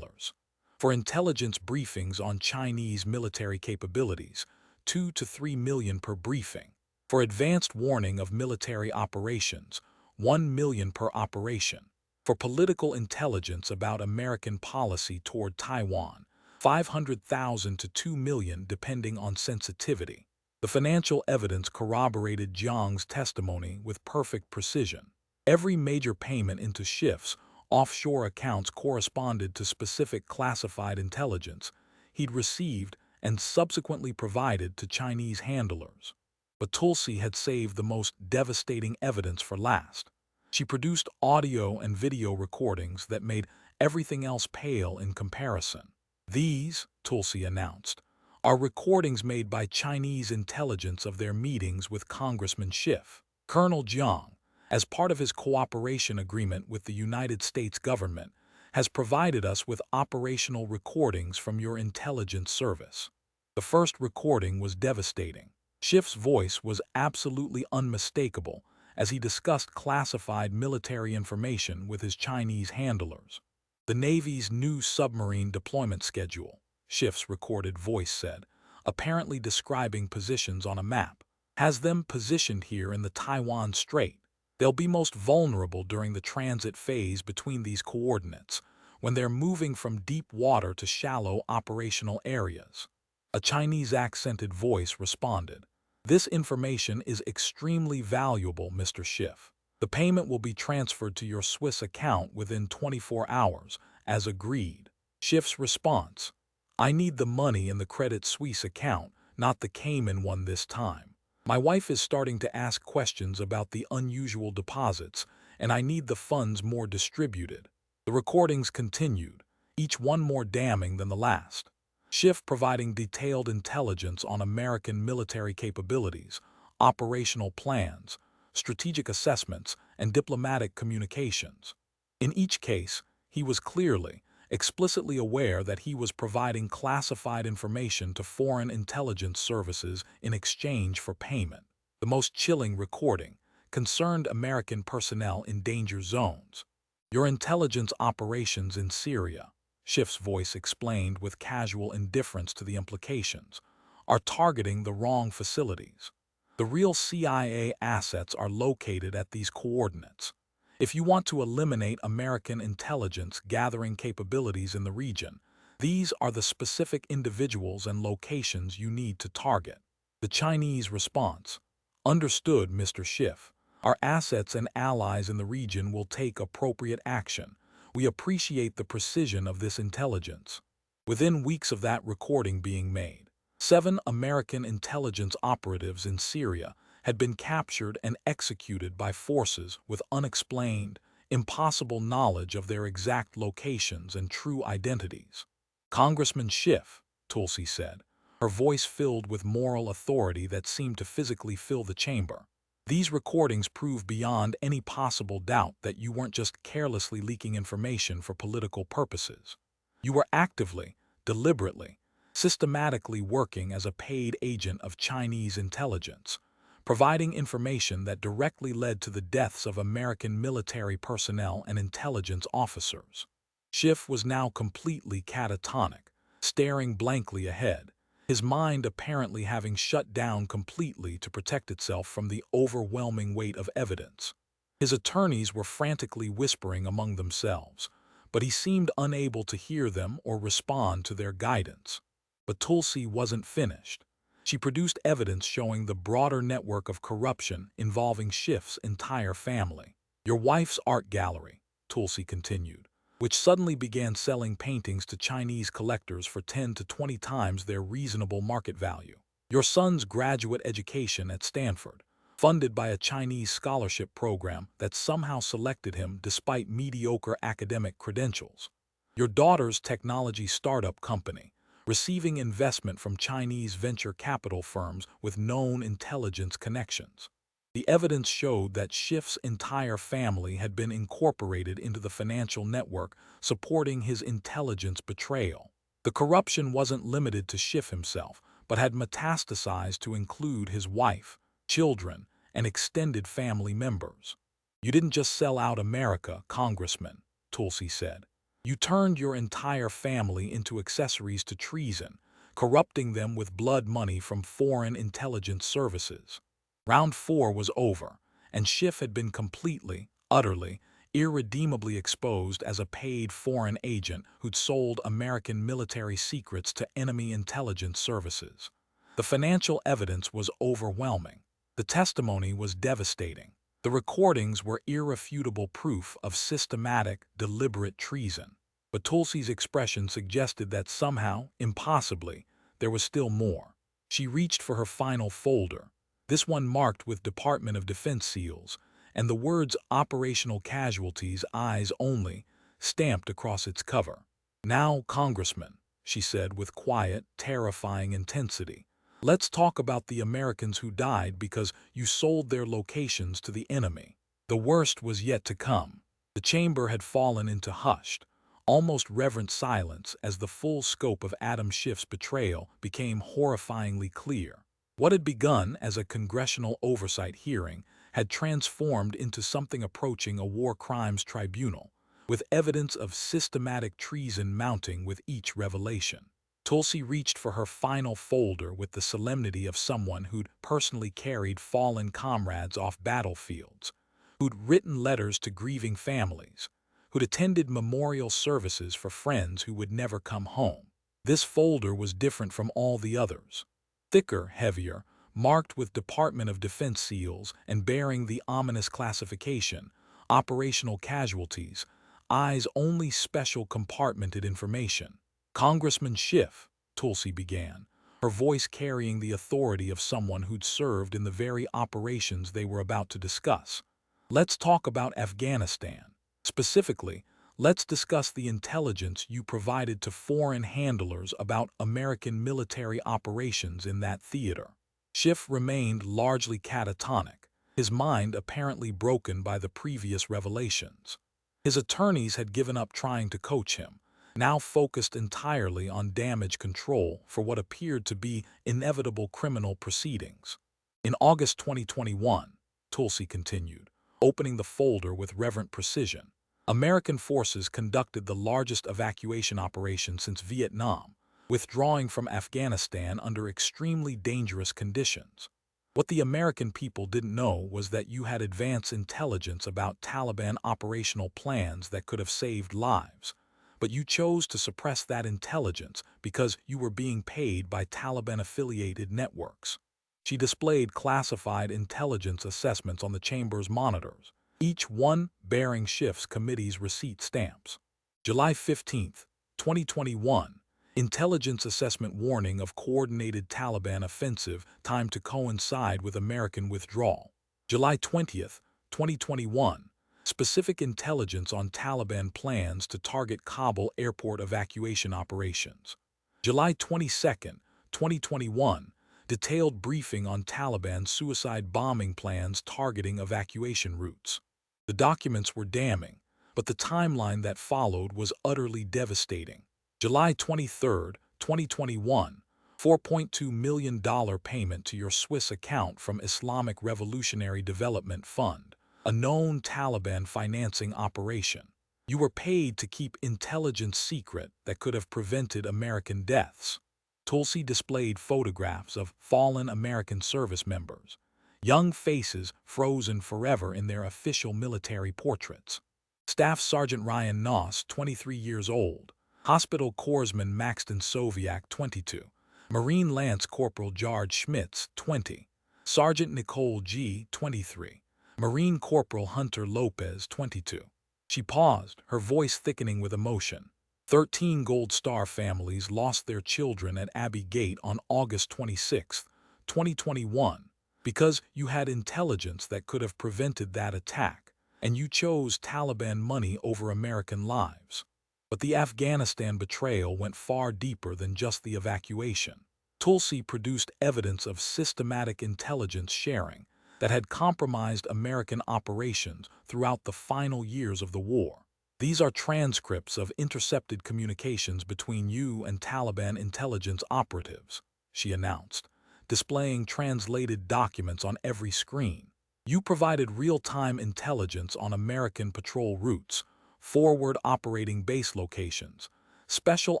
For intelligence briefings on Chinese military capabilities, $2 to $3 million per briefing. For advanced warning of military operations, $1 million per operation. For political intelligence about American policy toward Taiwan, $500,000 to $2 million depending on sensitivity. The financial evidence corroborated Jiang's testimony with perfect precision. Every major payment into Schiff's offshore accounts corresponded to specific classified intelligence he'd received and subsequently provided to Chinese handlers. But Tulsi had saved the most devastating evidence for last. She produced audio and video recordings that made everything else pale in comparison. These, Tulsi announced, are recordings made by Chinese intelligence of their meetings with Congressman Schiff. Colonel Jiang, as part of his cooperation agreement with the United States government, has provided us with operational recordings from your intelligence service. The first recording was devastating. Schiff's voice was absolutely unmistakable as he discussed classified military information with his Chinese handlers. The Navy's new submarine deployment schedule, Schiff's recorded voice said, apparently describing positions on a map, has them positioned here in the Taiwan Strait. They'll be most vulnerable during the transit phase between these coordinates, when they're moving from deep water to shallow operational areas. A Chinese accented voice responded, "This information is extremely valuable, Mr. Schiff. The payment will be transferred to your Swiss account within 24 hours, as agreed." Schiff's response, "I need the money in the Credit Suisse account, not the Cayman one this time. My wife is starting to ask questions about the unusual deposits, and I need the funds more distributed." The recordings continued, each one more damning than the last. Schiff providing detailed intelligence on American military capabilities, operational plans, strategic assessments, and diplomatic communications. In each case, he was clearly, explicitly aware that he was providing classified information to foreign intelligence services in exchange for payment. The most chilling recording concerned American personnel in danger zones. "Your intelligence operations in Syria," Schiff's voice explained with casual indifference to the implications, "are targeting the wrong facilities. The real CIA assets are located at these coordinates. If you want to eliminate American intelligence gathering capabilities in the region, these are the specific individuals and locations you need to target." The Chinese response, "Understood, Mr. Schiff. Our assets and allies in the region will take appropriate action. We appreciate the precision of this intelligence." Within weeks of that recording being made, 7 American intelligence operatives in Syria had been captured and executed by forces with unexplained, impossible knowledge of their exact locations and true identities. "Congressman Schiff," Tulsi said, her voice filled with moral authority that seemed to physically fill the chamber, "these recordings prove beyond any possible doubt that you weren't just carelessly leaking information for political purposes. You were actively, deliberately, systematically working as a paid agent of Chinese intelligence, providing information that directly led to the deaths of American military personnel and intelligence officers." Schiff was now completely catatonic, staring blankly ahead, his mind apparently having shut down completely to protect itself from the overwhelming weight of evidence. His attorneys were frantically whispering among themselves, but he seemed unable to hear them or respond to their guidance. But Tulsi wasn't finished. She produced evidence showing the broader network of corruption involving Schiff's entire family. "Your wife's art gallery," Tulsi continued, "which suddenly began selling paintings to Chinese collectors for 10 to 20 times their reasonable market value. Your son's graduate education at Stanford, funded by a Chinese scholarship program that somehow selected him despite mediocre academic credentials. Your daughter's technology startup company, receiving investment from Chinese venture capital firms with known intelligence connections. The evidence showed that Schiff's entire family had been incorporated into the financial network supporting his intelligence betrayal. The corruption wasn't limited to Schiff himself, but had metastasized to include his wife, children, and extended family members. "You didn't just sell out America, Congressman," Tulsi said. "You turned your entire family into accessories to treason, corrupting them with blood money from foreign intelligence services." Round 4 was over, and Schiff had been completely, utterly, irredeemably exposed as a paid foreign agent who'd sold American military secrets to enemy intelligence services. The financial evidence was overwhelming. The testimony was devastating. The recordings were irrefutable proof of systematic, deliberate treason. But Tulsi's expression suggested that somehow, impossibly, there was still more. She reached for her final folder, this one marked with Department of Defense seals, and the words "Operational Casualties, Eyes Only" stamped across its cover. "Now, Congressman," she said with quiet, terrifying intensity, "let's talk about the Americans who died because you sold their locations to the enemy." The worst was yet to come. The chamber had fallen into hushed, almost reverent silence as the full scope of Adam Schiff's betrayal became horrifyingly clear. What had begun as a congressional oversight hearing had transformed into something approaching a war crimes tribunal, with evidence of systematic treason mounting with each revelation. Tulsi reached for her final folder with the solemnity of someone who'd personally carried fallen comrades off battlefields, who'd written letters to grieving families, who'd attended memorial services for friends who would never come home. This folder was different from all the others. Thicker, heavier, marked with Department of Defense seals and bearing the ominous classification, Operational Casualties, Eyes Only Special Compartmented Information. "Congressman Schiff," Tulsi began, her voice carrying the authority of someone who'd served in the very operations they were about to discuss. "Let's talk about Afghanistan. Specifically, let's discuss the intelligence you provided to foreign handlers about American military operations in that theater." Schiff remained largely catatonic, his mind apparently broken by the previous revelations. His attorneys had given up trying to coach him, now focused entirely on damage control for what appeared to be inevitable criminal proceedings. "In August 2021, Tulsi continued, opening the folder with reverent precision, American forces conducted the largest evacuation operation since Vietnam, withdrawing from Afghanistan under extremely dangerous conditions. What the American people didn't know was that you had advance intelligence about Taliban operational plans that could have saved lives, but you chose to suppress that intelligence because you were being paid by Taliban-affiliated networks." She displayed classified intelligence assessments on the chamber's monitors, each one bearing Schiff's committee's receipt stamps. "July 15, 2021, Intelligence Assessment Warning of Coordinated Taliban Offensive timed to coincide with American withdrawal. July 20, 2021, Specific Intelligence on Taliban Plans to Target Kabul Airport Evacuation Operations. July 22, 2021, Detailed Briefing on Taliban Suicide Bombing Plans Targeting Evacuation Routes." The documents were damning, but the timeline that followed was utterly devastating. July 23, 2021, $4.2 million payment to your Swiss account from Islamic Revolutionary Development Fund, a known Taliban financing operation. You were paid to keep intelligence secret that could have prevented American deaths. Tulsi displayed photographs of fallen American service members, young faces frozen forever in their official military portraits. Staff Sergeant Ryan Noss, 23 years old, Hospital Corpsman Maxton Soviak, 22, Marine Lance Corporal George Schmitz, 20, Sergeant Nicole G., 23, Marine Corporal Hunter Lopez, 22. She paused, her voice thickening with emotion. 13 Gold Star families lost their children at Abbey Gate on August 26, 2021, because you had intelligence that could have prevented that attack, and you chose Taliban money over American lives. But the Afghanistan betrayal went far deeper than just the evacuation. Tulsi produced evidence of systematic intelligence sharing that had compromised American operations throughout the final years of the war. "These are transcripts of intercepted communications between you and Taliban intelligence operatives," she announced, displaying translated documents on every screen. "You provided real-time intelligence on American patrol routes, forward operating base locations, special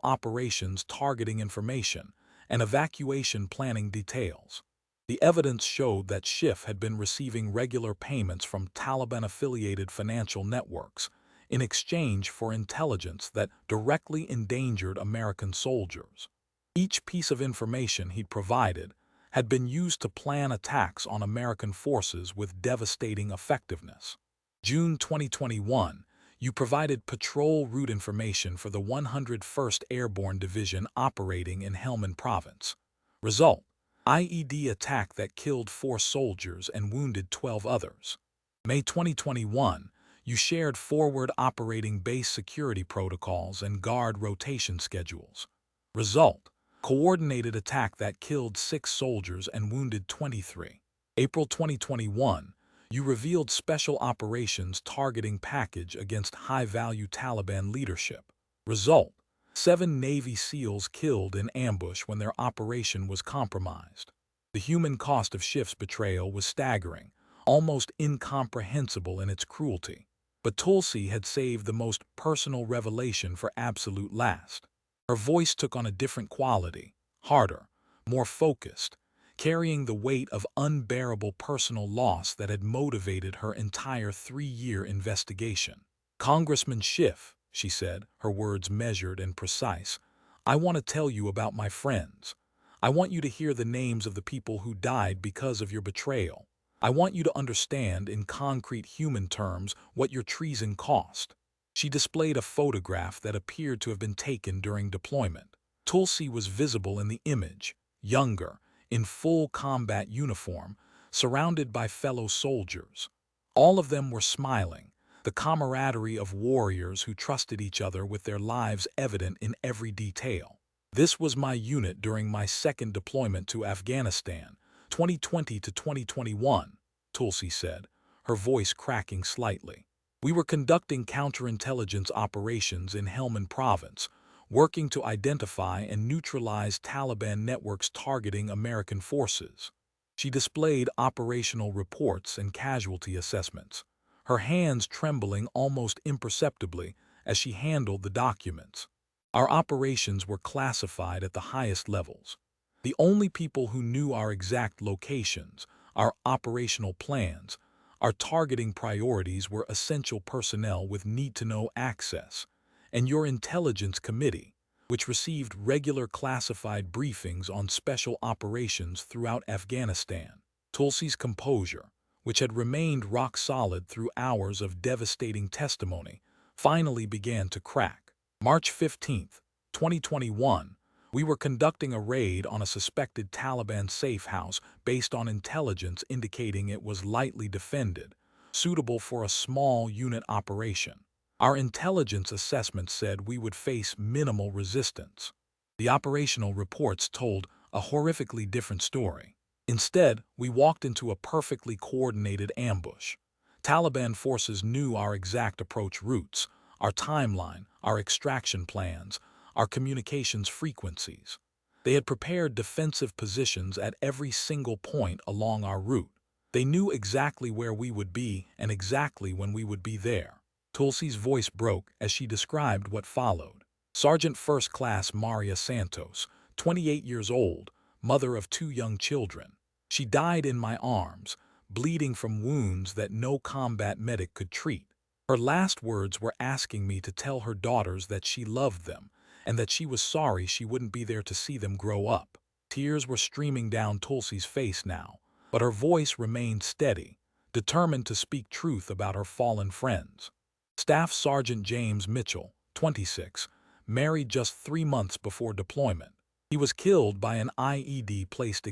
operations targeting information, and evacuation planning details." The evidence showed that Schiff had been receiving regular payments from Taliban-affiliated financial networks in exchange for intelligence that directly endangered American soldiers. Each piece of information he'd provided had been used to plan attacks on American forces with devastating effectiveness. June 2021, you provided patrol route information for the 101st Airborne Division operating in Helmand Province. Result: IED attack that killed 4 soldiers and wounded 12 others. May 2021, you shared forward operating base security protocols and guard rotation schedules. Result: coordinated attack that killed 6 soldiers and wounded 23. April 2021, you revealed special operations targeting package against high-value Taliban leadership. Result: 7 Navy SEALs killed in ambush when their operation was compromised. The human cost of Schiff's betrayal was staggering, almost incomprehensible in its cruelty. But Tulsi had saved the most personal revelation for absolute last. Her voice took on a different quality, harder, more focused, carrying the weight of unbearable personal loss that had motivated her entire 3-year investigation. "Congressman Schiff," she said, her words measured and precise, "I want to tell you about my friends. I want you to hear the names of the people who died because of your betrayal. I want you to understand in concrete human terms what your treason cost." She displayed a photograph that appeared to have been taken during deployment. Tulsi was visible in the image, younger, in full combat uniform, surrounded by fellow soldiers. All of them were smiling, the camaraderie of warriors who trusted each other with their lives evident in every detail. "This was my unit during my second deployment to Afghanistan, 2020 to 2021, Tulsi said, her voice cracking slightly. "We were conducting counterintelligence operations in Helmand Province, working to identify and neutralize Taliban networks targeting American forces." She displayed operational reports and casualty assessments, her hands trembling almost imperceptibly as she handled the documents. "Our operations were classified at the highest levels. The only people who knew our exact locations, our operational plans, our targeting priorities were essential personnel with need-to-know access, and your intelligence committee, which received regular classified briefings on special operations throughout Afghanistan." Tulsi's composure, which had remained rock-solid through hours of devastating testimony, finally began to crack. "March 15, 2021, we were conducting a raid on a suspected Taliban safe house based on intelligence indicating it was lightly defended, suitable for a small unit operation. Our intelligence assessment said we would face minimal resistance. The operational reports told a horrifically different story. Instead, we walked into a perfectly coordinated ambush. Taliban forces knew our exact approach routes, our timeline, our extraction plans, our communications frequencies. They had prepared defensive positions at every single point along our route. They knew exactly where we would be and exactly when we would be there." Tulsi's voice broke as she described what followed. "Sergeant First Class Maria Santos, 28 years old, mother of 2 young children. She died in my arms, bleeding from wounds that no combat medic could treat. Her last words were asking me to tell her daughters that she loved them and that she was sorry she wouldn't be there to see them grow up." Tears were streaming down Tulsi's face now, but her voice remained steady, determined to speak truth about her fallen friends. Staff Sergeant James Mitchell, 26, married just 3 months before deployment. He was killed by an IED placed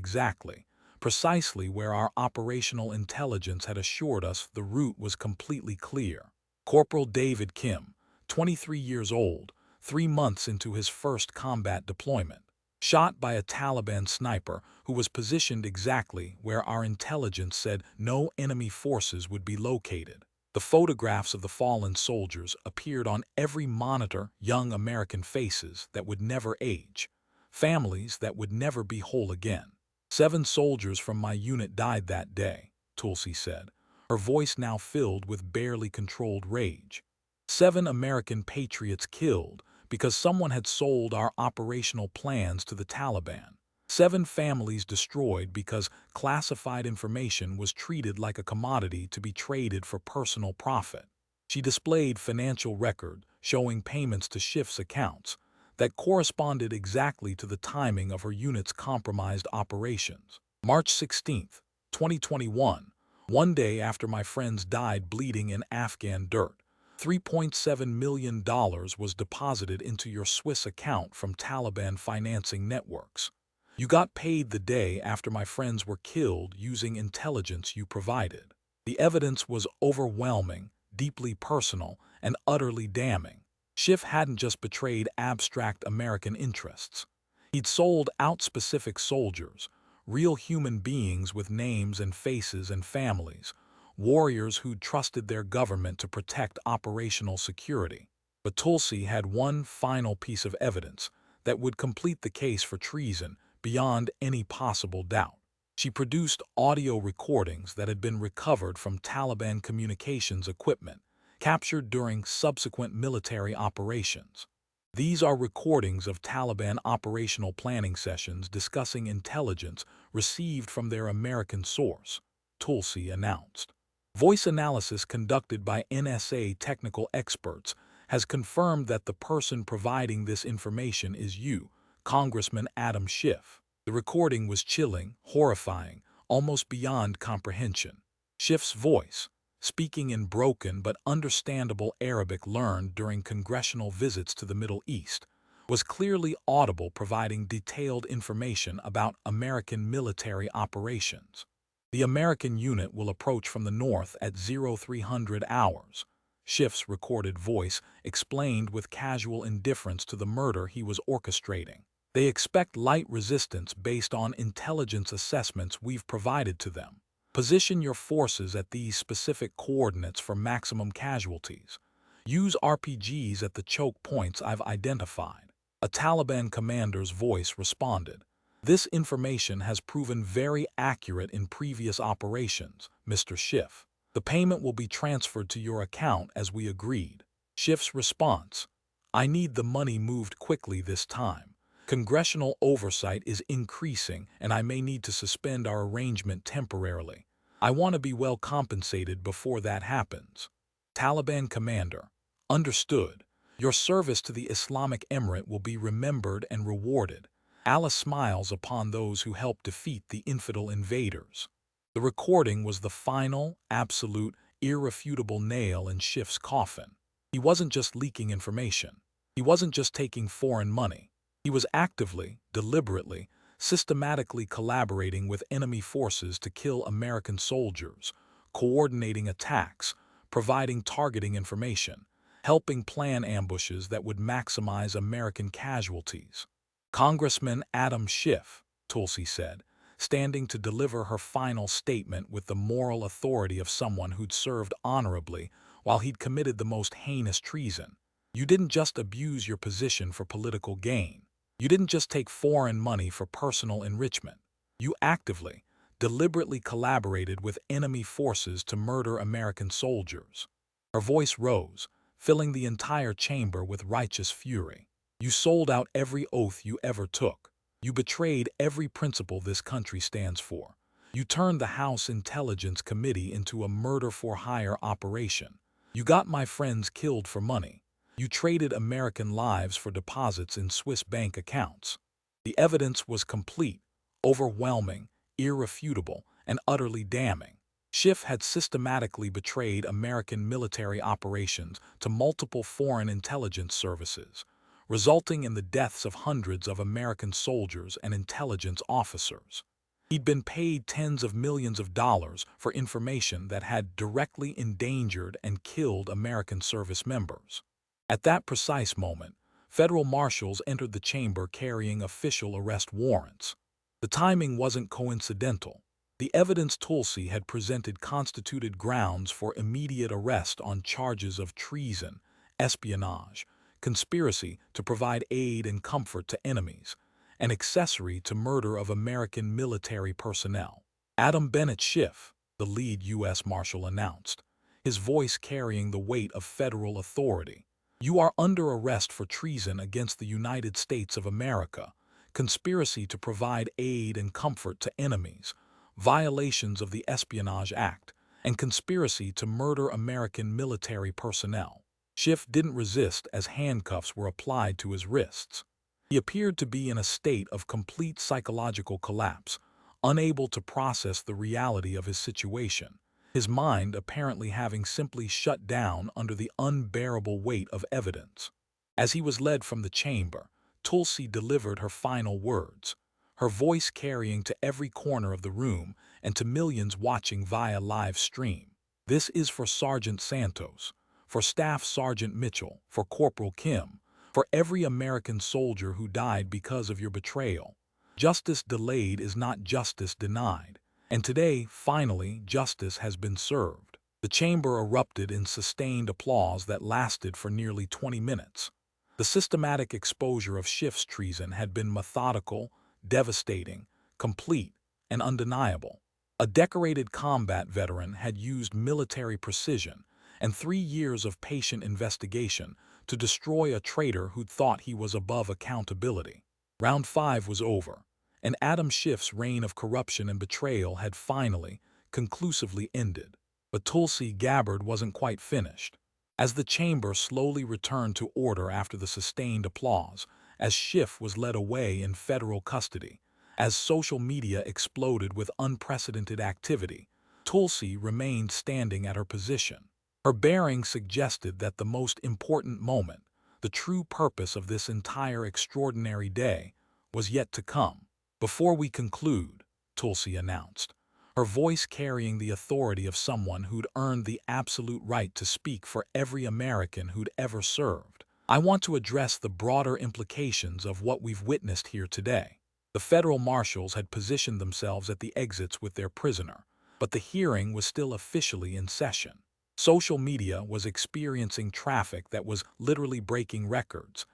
precisely where our operational intelligence had assured us the route was completely clear. Corporal David Kim, 23 years old, 3 months into his first combat deployment, shot by a Taliban sniper who was positioned exactly where our intelligence said no enemy forces would be located. The photographs of the fallen soldiers appeared on every monitor, young American faces that would never age, families that would never be whole again. 7 soldiers from my unit died that day, Tulsi said, her voice now filled with barely controlled rage. 7 American patriots killed because someone had sold our operational plans to the Taliban. 7 families destroyed because classified information was treated like a commodity to be traded for personal profit. She displayed financial record showing payments to Schiff's accounts that corresponded exactly to the timing of her unit's compromised operations. March 16, 2021, one day after my friends died bleeding in Afghan dirt, $3.7 million was deposited into your Swiss account from Taliban financing networks. You got paid the day after my friends were killed using intelligence you provided. The evidence was overwhelming, deeply personal, and utterly damning. Schiff hadn't just betrayed abstract American interests. He'd sold out specific soldiers, real human beings with names and faces and families, warriors who'd trusted their government to protect operational security. But Tulsi had one final piece of evidence that would complete the case for treason beyond any possible doubt. She produced audio recordings that had been recovered from Taliban communications equipment, captured during subsequent military operations. These are recordings of Taliban operational planning sessions discussing intelligence received from their American source, Tulsi announced. Voice analysis conducted by NSA technical experts has confirmed that the person providing this information is you, Congressman Adam Schiff. The recording was chilling, horrifying, almost beyond comprehension. Schiff's voice, speaking in broken but understandable Arabic learned during congressional visits to the Middle East, was clearly audible, providing detailed information about American military operations. The American unit will approach from the north at 0300 hours. Schiff's recorded voice explained with casual indifference to the murder he was orchestrating. They expect light resistance based on intelligence assessments we've provided to them. Position your forces at these specific coordinates for maximum casualties. Use RPGs at the choke points I've identified. A Taliban commander's voice responded. This information has proven very accurate in previous operations, Mr. Schiff. The payment will be transferred to your account as we agreed. Schiff's response: I need the money moved quickly this time. Congressional oversight is increasing and I may need to suspend our arrangement temporarily. I want to be well compensated before that happens. Taliban commander: understood. Your service to the Islamic Emirate will be remembered and rewarded. Allah smiles upon those who help defeat the infidel invaders. The recording was the final, absolute, irrefutable nail in Schiff's coffin. He wasn't just leaking information. He wasn't just taking foreign money. He was actively, deliberately, systematically collaborating with enemy forces to kill American soldiers, coordinating attacks, providing targeting information, helping plan ambushes that would maximize American casualties. Congressman Adam Schiff, Tulsi said, standing to deliver her final statement with the moral authority of someone who'd served honorably while he'd committed the most heinous treason. You didn't just abuse your position for political gain. You didn't just take foreign money for personal enrichment. You actively, deliberately collaborated with enemy forces to murder American soldiers. Her voice rose, filling the entire chamber with righteous fury. You sold out every oath you ever took. You betrayed every principle this country stands for. You turned the House Intelligence Committee into a murder-for-hire operation. You got my friends killed for money. You traded American lives for deposits in Swiss bank accounts. The evidence was complete, overwhelming, irrefutable, and utterly damning. Schiff had systematically betrayed American military operations to multiple foreign intelligence services, resulting in the deaths of hundreds of American soldiers and intelligence officers. He'd been paid tens of millions of dollars for information that had directly endangered and killed American service members. At that precise moment, federal marshals entered the chamber carrying official arrest warrants. The timing wasn't coincidental. The evidence Tulsi had presented constituted grounds for immediate arrest on charges of treason, espionage, conspiracy to provide aid and comfort to enemies, and accessory to murder of American military personnel. Adam Bennett Schiff, the lead U.S. Marshal, announced, his voice carrying the weight of federal authority. You are under arrest for treason against the United States of America, conspiracy to provide aid and comfort to enemies, violations of the Espionage Act, and conspiracy to murder American military personnel. Schiff didn't resist as handcuffs were applied to his wrists. He appeared to be in a state of complete psychological collapse, unable to process the reality of his situation, his mind apparently having simply shut down under the unbearable weight of evidence. As he was led from the chamber, Tulsi delivered her final words, her voice carrying to every corner of the room and to millions watching via live stream. This is for Sergeant Santos, for Staff Sergeant Mitchell, for Corporal Kim, for every American soldier who died because of your betrayal. Justice delayed is not justice denied. And today, finally, justice has been served. The chamber erupted in sustained applause that lasted for nearly 20 minutes. The systematic exposure of Schiff's treason had been methodical, devastating, complete, and undeniable. A decorated combat veteran had used military precision and 3 years of patient investigation to destroy a traitor who'd thought he was above accountability. Round 5 was over, and Adam Schiff's reign of corruption and betrayal had finally, conclusively ended. But Tulsi Gabbard wasn't quite finished. As the chamber slowly returned to order after the sustained applause, as Schiff was led away in federal custody, as social media exploded with unprecedented activity, Tulsi remained standing at her position. Her bearing suggested that the most important moment, the true purpose of this entire extraordinary day, was yet to come. "Before we conclude," Tulsi announced, her voice carrying the authority of someone who'd earned the absolute right to speak for every American who'd ever served, "I want to address the broader implications of what we've witnessed here today." The federal marshals had positioned themselves at the exits with their prisoner, but the hearing was still officially in session. Social media was experiencing traffic that was literally breaking records.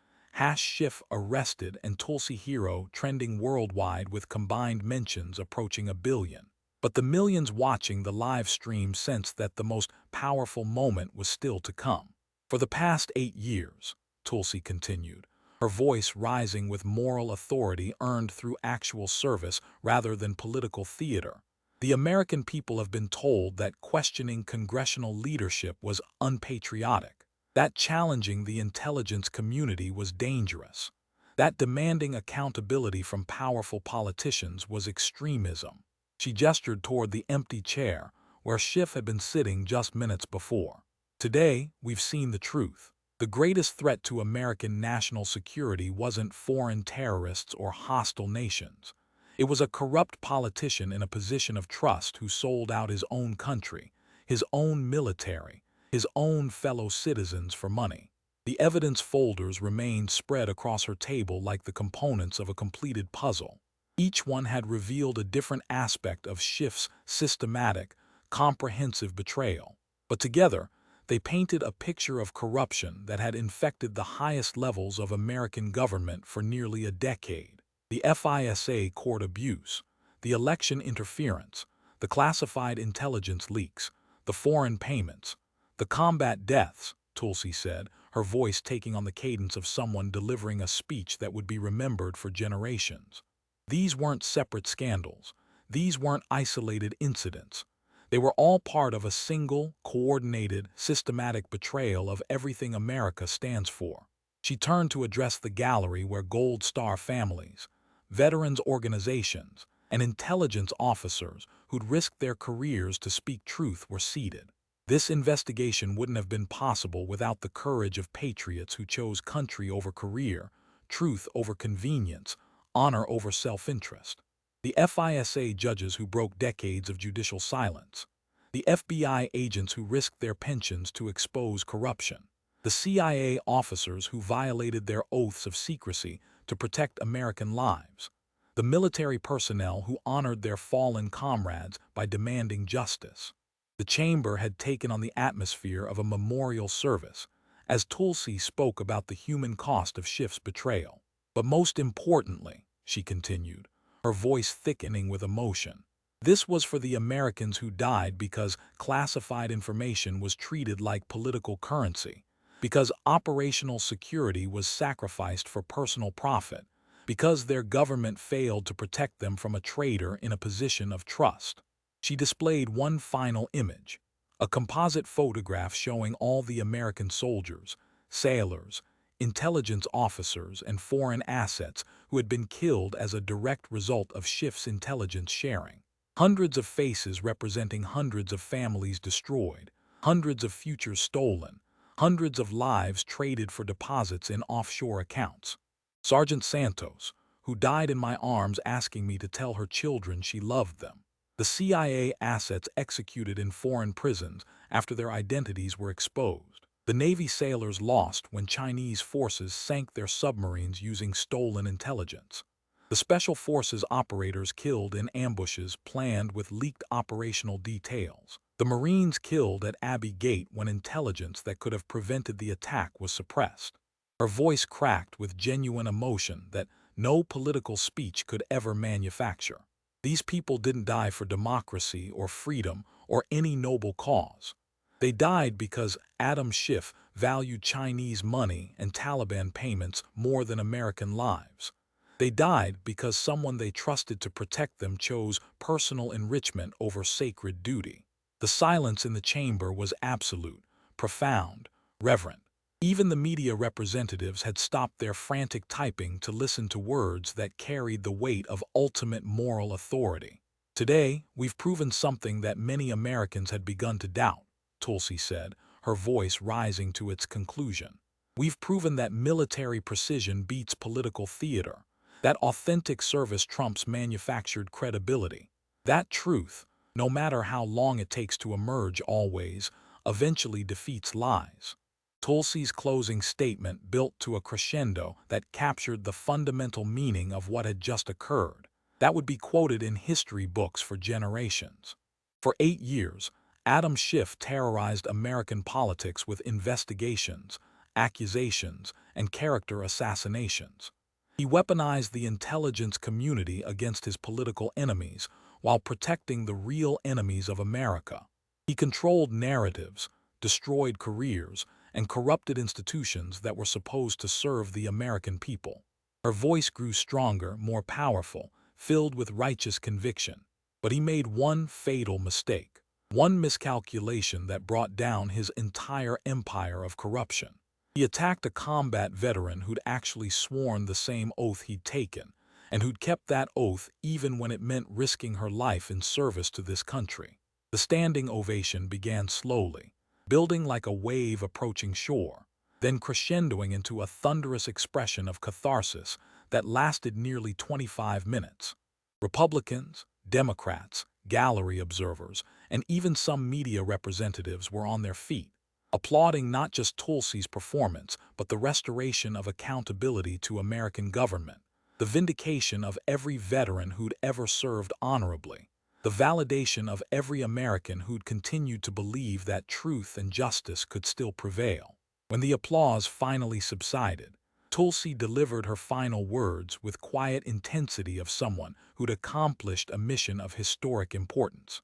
Schiff arrested and Tulsi hero trending worldwide with combined mentions approaching 1 billion. But the millions watching the live stream sensed that the most powerful moment was still to come. "For the past 8 years," Tulsi continued, her voice rising with moral authority earned through actual service rather than political theater, "the American people have been told that questioning congressional leadership was unpatriotic, that challenging the intelligence community was dangerous, that demanding accountability from powerful politicians was extremism." She gestured toward the empty chair where Schiff had been sitting just minutes before. "Today, we've seen the truth. The greatest threat to American national security wasn't foreign terrorists or hostile nations. It was a corrupt politician in a position of trust who sold out his own country, his own military, his own fellow citizens for money." The evidence folders remained spread across her table like the components of a completed puzzle. Each one had revealed a different aspect of Schiff's systematic, comprehensive betrayal. But together, they painted a picture of corruption that had infected the highest levels of American government for nearly a decade. The FISA court abuse, the election interference, the classified intelligence leaks, the foreign payments, the combat deaths, Tulsi said, her voice taking on the cadence of someone delivering a speech that would be remembered for generations. These weren't separate scandals. These weren't isolated incidents. They were all part of a single, coordinated, systematic betrayal of everything America stands for. She turned to address the gallery where Gold Star families, veterans organizations, and intelligence officers who'd risked their careers to speak truth were seated. This investigation wouldn't have been possible without the courage of patriots who chose country over career, truth over convenience, honor over self-interest. The FISA judges who broke decades of judicial silence. The FBI agents who risked their pensions to expose corruption. The CIA officers who violated their oaths of secrecy to protect American lives. The military personnel who honored their fallen comrades by demanding justice. The chamber had taken on the atmosphere of a memorial service, as Tulsi spoke about the human cost of Schiff's betrayal. "But most importantly," she continued, her voice thickening with emotion, "this was for the Americans who died because classified information was treated like political currency, because operational security was sacrificed for personal profit, because their government failed to protect them from a traitor in a position of trust." She displayed one final image, a composite photograph showing all the American soldiers, sailors, intelligence officers, and foreign assets who had been killed as a direct result of Schiff's intelligence sharing. Hundreds of faces representing hundreds of families destroyed, hundreds of futures stolen, hundreds of lives traded for deposits in offshore accounts. Sergeant Santos, who died in my arms asking me to tell her children she loved them. The CIA assets executed in foreign prisons after their identities were exposed. The Navy sailors lost when Chinese forces sank their submarines using stolen intelligence. The Special Forces operators killed in ambushes planned with leaked operational details. The Marines killed at Abbey Gate when intelligence that could have prevented the attack was suppressed. Her voice cracked with genuine emotion that no political speech could ever manufacture. These people didn't die for democracy or freedom or any noble cause. They died because Adam Schiff valued Chinese money and Taliban payments more than American lives. They died because someone they trusted to protect them chose personal enrichment over sacred duty. The silence in the chamber was absolute, profound, reverent. Even the media representatives had stopped their frantic typing to listen to words that carried the weight of ultimate moral authority. Today, we've proven something that many Americans had begun to doubt, Tulsi said, her voice rising to its conclusion. We've proven that military precision beats political theater, that authentic service trumps manufactured credibility. That truth, no matter how long it takes to emerge always, eventually defeats lies. Tulsi's closing statement built to a crescendo that captured the fundamental meaning of what had just occurred. That would be quoted in history books for generations. For 8 years, Adam Schiff terrorized American politics with investigations, accusations, and character assassinations. He weaponized the intelligence community against his political enemies while protecting the real enemies of America. He controlled narratives, destroyed careers, and corrupted institutions that were supposed to serve the American people. Her voice grew stronger, more powerful, filled with righteous conviction. But he made one fatal mistake, one miscalculation that brought down his entire empire of corruption. He attacked a combat veteran who'd actually sworn the same oath he'd taken, and who'd kept that oath even when it meant risking her life in service to this country. The standing ovation began slowly, building like a wave approaching shore, then crescendoing into a thunderous expression of catharsis that lasted nearly 25 minutes. Republicans, Democrats, gallery observers, and even some media representatives were on their feet, applauding not just Tulsi's performance, but the restoration of accountability to American government, the vindication of every veteran who'd ever served honorably, the validation of every American who'd continued to believe that truth and justice could still prevail. When the applause finally subsided, Tulsi delivered her final words with quiet intensity of someone who'd accomplished a mission of historic importance.